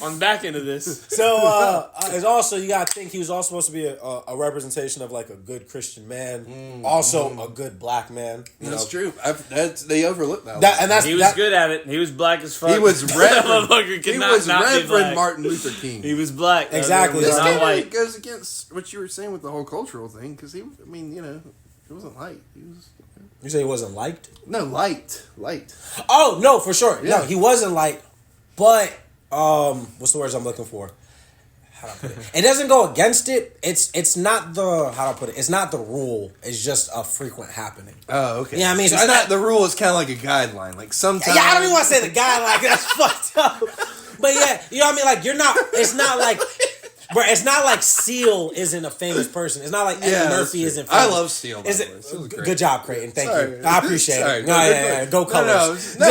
on the back end of this. So it's also, you gotta think he was also supposed to be a representation of like a good Christian man, also a good black man. You That's know? true. They overlooked that. And that's He was good at it. He was black as fuck. He was That Reverend. motherfucker could He not was not be Reverend black. Martin Luther King. He was black. Exactly. This Not kind white. of goes against what you were saying with the whole cultural thing, because he wasn't light. He was You say he wasn't liked? light. Oh no, for sure. Yeah. No, he wasn't liked, but what's the words I'm looking for? How do I put it? It doesn't go against it. It's not the, how do I put it? It's not the rule. It's just a frequent happening. Oh, okay. Yeah, I mean, it's so not the rule. Is kind of like a guideline. Like sometimes. Yeah, I don't even want to say the guy like that's fucked up. But yeah, you know what I mean? Like you're not. It's not like. Bro, it's not like Seal isn't a famous person. It's not like Eddie Murphy isn't famous. I love Steel. Is it? Good job, Creighton. Thank Sorry. you. I appreciate Sorry. it. No, yeah. Go Colors. No.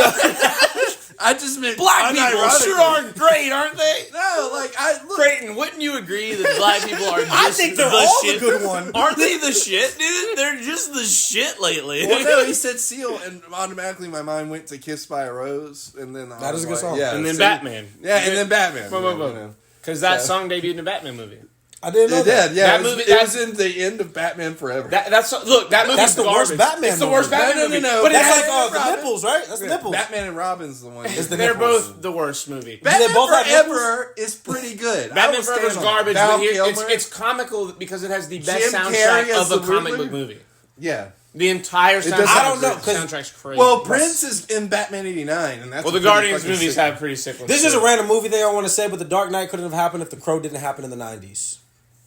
I just meant Black people unironically. sure aren't great, aren't they? No, like look. Creighton, wouldn't you agree that black people are just I think they're the all shit? the good one. Aren't they the shit, dude? They're just the shit lately. Well, no, he said Seal, and automatically my mind went to "Kiss by a Rose," and then That is a good song. Yeah, and then see? Batman. Yeah, and then Batman. Whoa. Because that song debuted in a Batman movie. I didn't know It that. did, yeah. That It was, movie- it was in the end of Batman Forever. That movie's That's the worst garbage. Batman It's the movie. worst Batman No, movie. no. But That's it's like Batman and the Robin. nipples, right? That's the nipples. Batman and Robin's the one. the they're nipples. both the worst movie. Batman they both have Forever is pretty good. I Batman will Forever's stand on garbage, that. Val but here, Kilmer. it's comical because it has the best Jim soundtrack Carrey as of a the comic Riddler? book movie. Yeah. The entire soundtrack. doesn't- I don't know, 'cause- soundtrack's crazy. Well, Prince is in Batman '89, and that's Well, a the pretty Guardians fucking movies sick- have pretty sick ones. This is too. a random movie thing I want to say, but The Dark Knight couldn't have happened if The Crow didn't happen in the 90s.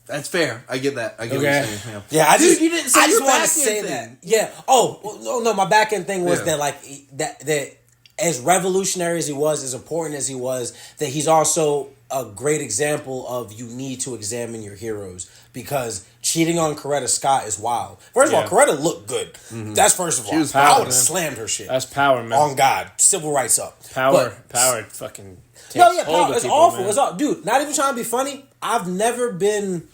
That's fair. I get that. I get what you're Okay. saying. Yeah, I Dude, just you didn't say I just your want to back-end say thing. that. Yeah. Oh well, no, my back end thing was Yeah. that like that as revolutionary as he was, as important as he was, that he's also a great example of you need to examine your heroes because cheating on Coretta Scott is wild. First of all, Yeah. Coretta looked good. That's first of all. was I power, would have man. slammed her shit. That's power, man. On God, civil rights up. Power But- fucking. No, takes yeah, hold power, of it's people, awful. man. It's all, dude. Not even trying to be funny. I've never been.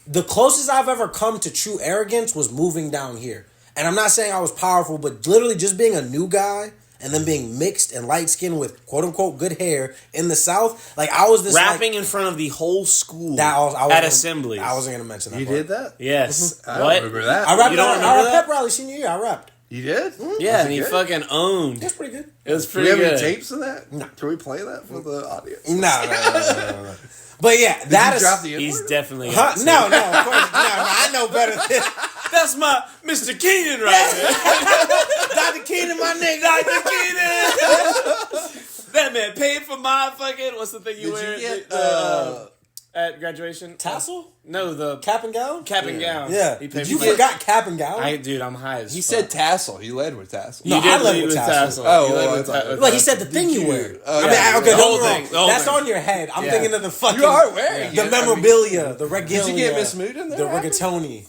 The closest I've ever come to true arrogance was moving down here, and I'm not saying I was powerful, but literally just being a new guy and then being mixed and light skinned with quote unquote good hair in the South. Like I was this Rapping like, in front of the whole school that I was at gonna- assemblies. I wasn't gonna mention that. You part. did that? Yes. I What? don't remember that. I rapped. You don't at remember a that? pep rally senior year. I rapped. You did? Yeah, and it he good? fucking owned. That's pretty good. It was Do pretty we have good. any tapes of that? No. Can we play that for the audience? No. But yeah, Did that you is. drop the He's N-word? definitely. Huh? No, of course. No, I know better than That's my Mr. Keenan right there. Dr. Keenan, my nigga. Dr. Keenan. That man paid for my fucking. What's the thing you Did wear you get at graduation? Tassel? No, the Cap and gown? cap and gown. Yeah. He paid You for my- forgot cap and gown? Dude, I'm high as He fuck. said tassel. He led with tassel. No, You did I led lead with with tassel. Oh, You led well, with I thought- ta- Like he said, the thing you you? wear. Oh, I mean, yeah, okay, the don't whole get me wrong. thing, the whole That's thing. on your head. I'm Yeah. thinking of the fucking. You are wearing the it. memorabilia, the regalia. Did you get Miss Mood in there? The rapping? rigatoni.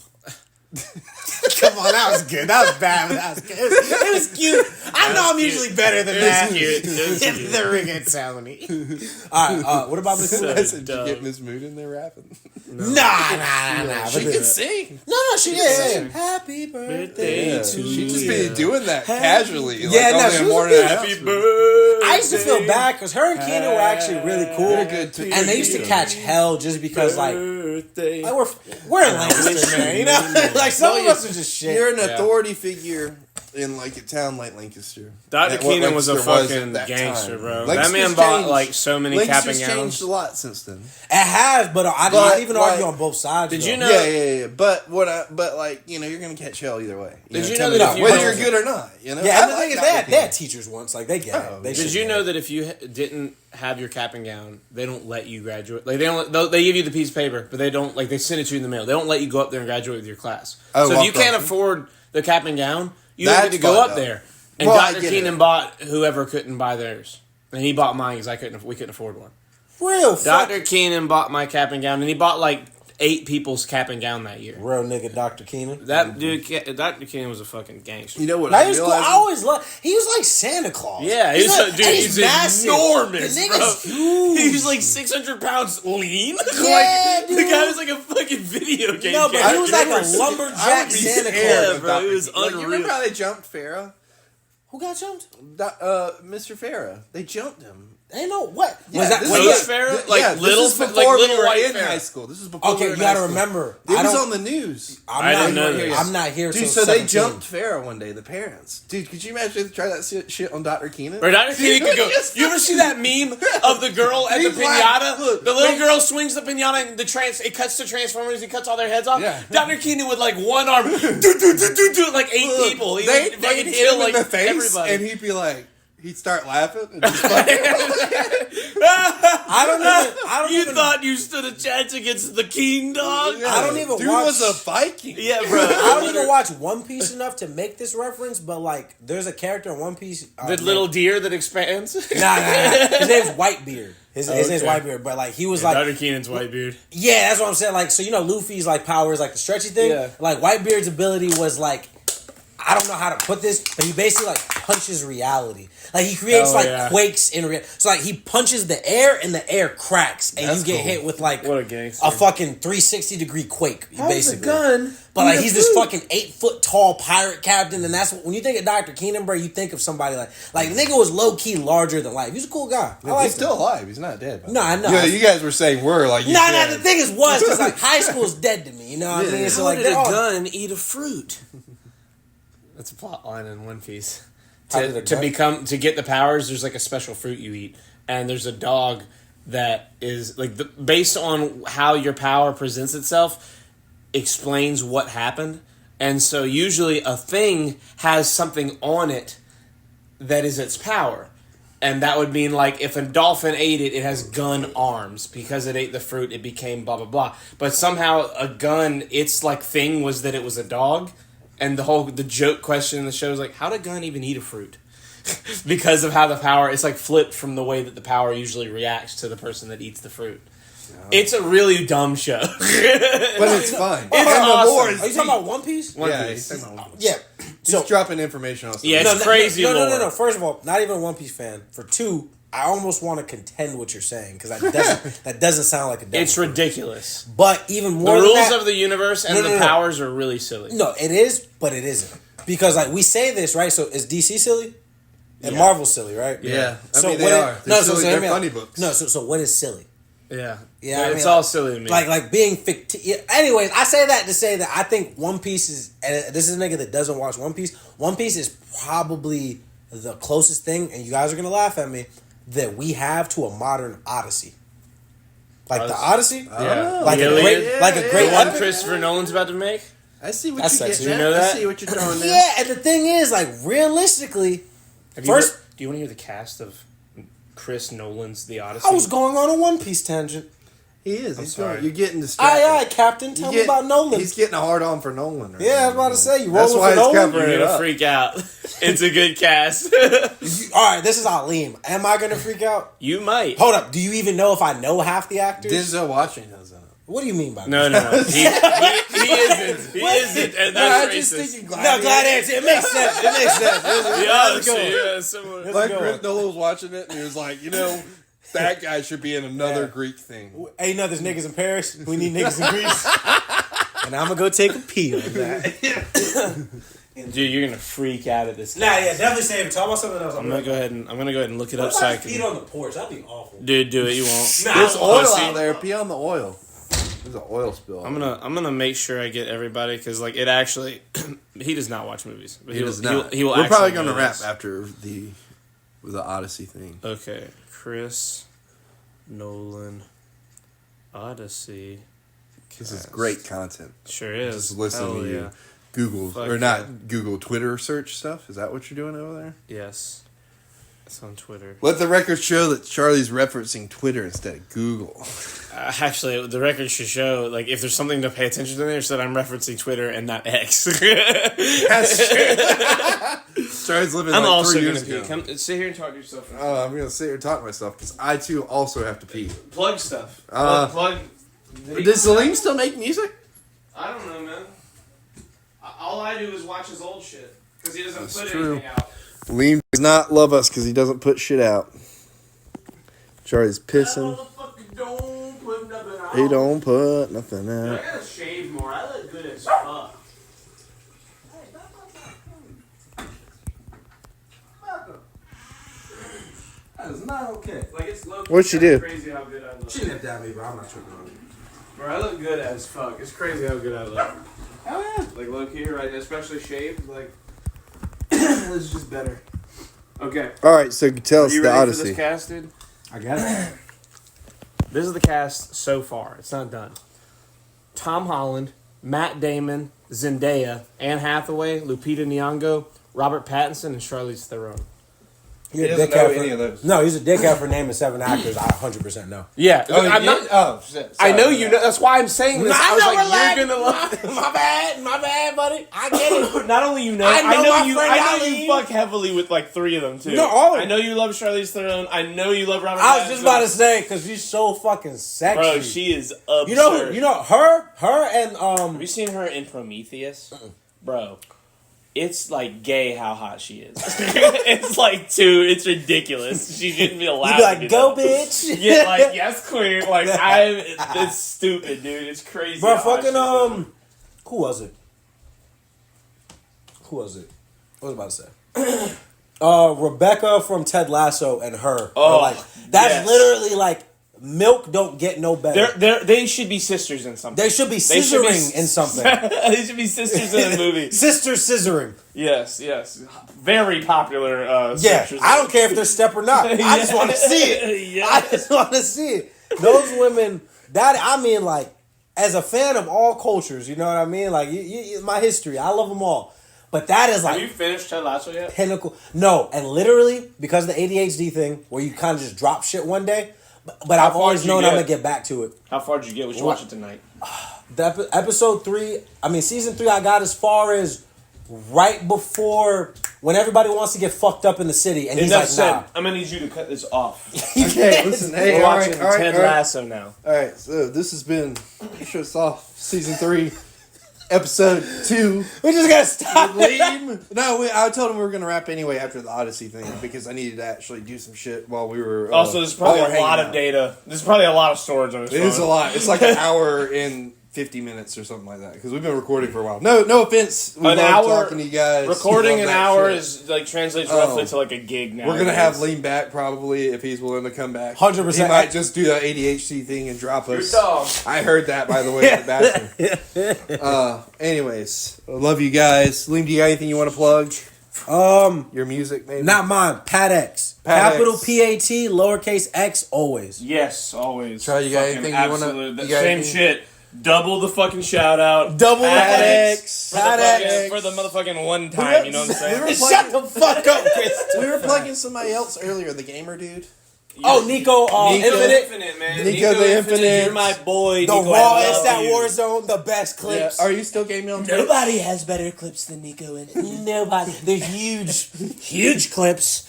Come on, that was good. That was bad, but that was good. It was cute. I know I'm cute. usually better than It that. was cute. It was cute. The rigatoni. All right, what about Miss So- Mood? I said, did you Dumb. get Miss Mood in there rapping? Nah. She but can sing. No, she did. Happy birthday Yeah. to She you. just been doing that casually. Yeah, no, only she a was morning good. announcement. birthday. I used to feel bad because her and Keena were actually really cool, They're good too. and they used to catch hell just because like Birthday. we're in Lancaster, man. You know, like some of us are just shit. You're an authority figure in like a town like Lancaster. Dr. At what Keenan was a Lancaster at fucking that gangster, time. bro. Lancaster's That man bought changed. like so many cap and Lancaster's gowns. changed a lot since then. It has, but I'm But, not even argue like, on both sides. did though. you know- Yeah. But like you're gonna catch hell either way. Did you tell know me that if you whether don't- you're good or not? You know. Yeah, and the I thing is, like they Dr. had teachers once. Like they get Oh, it. They Did should you get know it. that if you didn't have your cap and gown, they don't let you graduate? Like they give you the piece of paper, but they don't like they send it to you in the mail. They don't let you go up there and graduate with your class. Oh, so if you walk can't off. afford the cap and gown, you don't get That's to go fucked up up. there. And Well, I Dr. get Keenan it. bought whoever couldn't buy theirs, and he bought mine because we couldn't afford one. real fuck, Dr. Keenan bought my cap and gown, and he bought like 8 people's cap and gown that year. real nigga, Dr. Keenan. That dude, Dr. Keenan was a fucking gangster. You know what? Now, I he was cool. realized? I always love. He was like Santa Claus. Yeah, he's he's like, dude. and He's massive. enormous, The bro. nigga's huge. He's like 600 pounds lean. Yeah, like, the dude. guy was like a fucking video game. No, but he character. was like I a would lumberjack be Santa scared Claus. of bro, it Dr. was Keenan. Like, you remember unreal. how they jumped Farrah? Who got jumped? Mr. Farrah. They jumped him. Ain't no what Yeah, was that? this Was Ghost that- Farrah? Like this little, is like before little we were white in Farrah. high school. This is before. Okay, we were you in high gotta school. remember. It I was don't- on the news. I didn't know this. I'm not here. Dude, till so they 17. jumped Farrah one day, the parents. Dude, could you imagine if they tried that shit on Dr. Keenan? Or Dr. Keenan could go. You ever see that meme of the girl at the He's like, pinata? look, The little they- girl swings the pinata and it cuts to Transformers. He cuts all their heads off. Yeah. Dr. Keenan with like one arm, do like 8 people. He They'd would fucking hit kill him like in the face, everybody. and he'd be like, he'd start laughing. And just fucking, I don't You even. thought you stood a chance against the Keen Dog? I don't even Dude watch- was a Viking. Yeah, bro. I don't even watch One Piece enough to make this reference, but like, there's a character in One Piece. The little deer that expands. Nah. His name's Whitebeard. His name's Okay. Whitebeard, but like he was like, Dr. Keenan's Whitebeard. yeah, that's what I'm saying. Like, so you know, Luffy's like power is like the stretchy thing. Yeah. Like Whitebeard's ability was like, I don't know how to put this, but he basically like punches reality. Like he creates quakes in real. So like he punches the air and the air cracks, and That's you get cool. hit with like What a gangster. a fucking 360-degree quake, basically. gun. But like he's this fucking 8-foot tall pirate captain, and that's when you think of Dr. Keenan, bro. You think of somebody like the nigga was low key larger than life. He's a cool guy. I like He's still alive. He's not dead. No, I know. Yeah, you guys were saying we're like. No. The thing is, because like high school's dead to me. You know what I mean? So like, did they're a all- gun eat a fruit? That's a plot line in One Piece. How did a gun- To get the powers, there's like a special fruit you eat, and there's a dog that is like based on how your power presents itself, explains what happened, and so usually a thing has something on it that is its power. And that would mean, like, if a dolphin ate it, it has gun arms. Because it ate the fruit, it became blah, blah, blah. But somehow a gun, its, like, thing was that it was a dog. And the joke question in the show is, like, how did a gun even eat a fruit? Because of how the power, it's, like, flipped from the way that the power usually reacts to the person that eats the fruit. It's a really dumb show. But it's fun. It's And the awesome. lore is Are you talking about One Piece? One Yeah, Piece. he's talking about- Yeah. Just So dropping information on stuff. Yeah, it's crazy No. lore. First of all, not even a One Piece fan. For two, I almost want to contend what you're saying because that doesn't sound like a. Devil It's fruit. ridiculous. But even The more than rules that, of the universe and No. the powers are really silly. no, it is, but it isn't because like we say this right. So is DC silly? And Marvel's silly, right? Yeah. I So mean, what they it- are. No, They're so silly. hear They're me out. funny books. No, so what is silly? Yeah. Yeah, I it's mean, all silly to me. Like being fictitious. Yeah, anyways, I say that to say that I think One Piece is, and this is a nigga that doesn't watch One Piece. One Piece is probably the closest thing, and you guys are gonna laugh at me, that we have to a modern Odyssey. Like the Odyssey, Yeah. like The a great, Iliad? like a The great one epic. Christopher Nolan's about to make? I see what That's you're sexy. getting You know at. that? I see what you're throwing there. Yeah, and the thing is, like realistically, Do you want to hear the cast of Chris Nolan's The Odyssey? I was going on a One Piece tangent. He is. He's sorry. going, you're getting distracted. Aye, Captain. Tell me about Nolan. He's getting a hard on for Nolan. Right Yeah, I was now. about to say, you That's rolling why for it's Nolan? covering You're it gonna up. freak out. It's a good cast. All right, this is Leem. Am I gonna freak out? You might. Hold up. Do you even know if I know half the actors? Denzel Washington does that. What do you mean by that? No. He isn't. He isn't. And that's racist. No, Gladiator. It makes sense. It makes sense. The Odyssey, yeah, similar. Like go. Chris Nolan was watching it and he was like, that guy should be in another Yeah. Greek thing. Hey, there's niggas in Paris. We need niggas in Greece. And I'm gonna go take a pee on that. Dude, you're gonna freak out at this. Nah, yeah, definitely save it. Talk about something else. I'm gonna go ahead and look it What up if so I I just peed can. on the porch? That'd be awful. Dude, do it. You won't. Nah, There's I oil don't- out there. Pee on the oil. There's an oil spill. I'm gonna make sure I get everybody because like it actually he does not watch movies. But He does not. He will We're probably going to wrap after the Odyssey thing. Okay, Chris Nolan Odyssey. This is great content. Sure is. Just listen Hell to you. yeah. Google Fuck or not yeah. Google Twitter search stuff. Is that what you're doing over there? Yes, it's on Twitter. Let the record show that Charlie's referencing Twitter instead of Google. Actually, the record should show like if there's something to pay attention to there, so that I'm referencing Twitter and not X. That's true. Charlie's living I'm like also 3 gonna years pee. ago. Come sit here and talk to yourself. I'm gonna sit here and talk to myself because I too also have to pee. Plug stuff. Plug. Does Leem still make music? I don't know, man. All I do is watch his old shit because he doesn't That's put true. anything out. Leem does not love us because he doesn't put shit out. Charlie's pissing. Don't put nothing out. He don't put nothing I out. gotta shave more. I look good as fuck. That is not okay. Like it's low. What'd she do? Crazy how good I look. She nipped at me, but I'm not tripping on it. Bro, I look good as fuck. It's crazy how good I look. Hell yeah. Like low key, right? Especially shaved. Like this is just better. Okay. All right, so tell Are us you the ready for Odyssey. this cast, dude? I guess. This is the cast so far. It's not done. Tom Holland, Matt Damon, Zendaya, Anne Hathaway, Lupita Nyong'o, Robert Pattinson, and Charlize Theron. You're He a doesn't dickhead know for- any of those. No, he's a dickhead for naming 7 actors. I 100% know. Yeah, I'm not. Oh, shit. I know you know. That's why I'm saying this. I was know like, we're you're gonna love. my bad, buddy. I get it. Not only you know, I know my you. friend I know Ali. you fuck heavily with like 3 of them too. No, all of them. I know you love Charlize Theron. I know you love Robert. I was just Pattinson. about to say because she's so fucking sexy. Bro, she is absurd. You know her and Have you seen her in Prometheus? Bro, it's like gay how hot she is. It's like it's ridiculous. She shouldn't be allowed. you be like, to do go that. bitch. Yeah, like yes, queen. Like it's stupid, dude. It's crazy. Bro, how hot fucking she is. who was it? What was I about to say? Rebecca from Ted Lasso and her. Oh, are like that's yes. literally like milk don't get no better. They should be sisters in something. They should be scissoring in something. They should be sisters in a movie. Sister scissoring. Yes. Very popular. Yeah, sisters. I don't care if they're step or not. I just want to see it. Yeah. I just want to see it. Those women. Like, as a fan of all cultures, you know what I mean? Like, my history, I love them all. But that is Have like you finished Ted Lasso yet? pinnacle. No, and literally because of the ADHD thing, where you kind of just drop shit one day. But I've far always did you known get? I'm gonna get back to it. How far did you get? We should watch it tonight. Episode 3. I mean, season 3. I got as far as right before when everybody wants to get fucked up in the city, and he's Enough like, said. "Nah." I'm gonna need you to cut this off. Okay, listen. Hey, We're all watching right, all right, Ted all right. Lasso now. All right, so this has been Shut Off Season 3, Episode 2. We just gotta stop. Leem. No, I told him we were going to wrap anyway after the Odyssey thing because I needed to actually do some shit while we were. Also, there's probably while we're a lot hanging of out. data. There's probably a lot of storage on this It phone. is a lot. It's like an hour and 50 minutes or something like that because we've been recording for a while. No offense. We An love hour talking to you guys. Recording Love an that hour shit. is like translates Oh. roughly to like a gig now. We're gonna have Lean back probably if he's willing to come back. 100%. He might just do the ADHD thing and drop us. dog. I heard that by the way in the bathroom. Anyways, I love you guys. Lean, do you got anything you want to plug? Your music, maybe. Not mine. Pat X. Pat Capital X. PAT, lowercase x, always. Yes, always. Try, you got Fucking anything you wanna- absolute- you got Same anything? shit. Double the fucking shout out. Double the Pat X. X. Pat X. For the motherfucking one time, you know what I'm saying? We were Shut the fuck up, Chris. We were plugging somebody else earlier, the gamer dude. Oh, Nico, Infinite. Infinite, man. Nico the Infinite. You're my boy. The Nico, I rawest love at you. Warzone, the best Yeah. clips. Are you still gaming on Twitch? Nobody has better clips than Nico Infinite. Nobody. They're huge clips.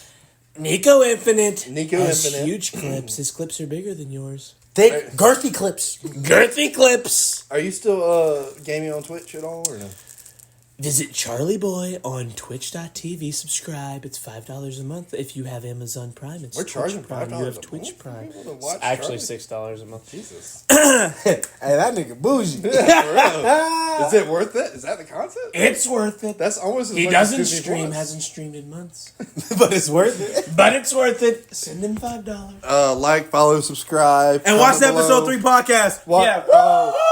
Nico Infinite Nico has Infinite. huge clips. His clips are bigger than yours. Thick, girthy clips. Girthy clips. Are you still gaming on Twitch at all, or no? Visit Charlie Boy on twitch.tv. Subscribe. It's $5 a month if you have Amazon Prime. It's We're Twitch charging Prime. $5 You have a Twitch month? Prime. People to watch Actually, Charlie? $6 a month. Jesus. Hey, that nigga bougie. For real. Is it worth it? Is that the concept? It's worth it. That's almost as He much as doesn't Disney stream, Plus. hasn't streamed in months. But it's worth it. But it's worth it. Send him $5. Like, follow, subscribe, And watch the comment episode below. 3 podcast. Wa- Yeah. oh,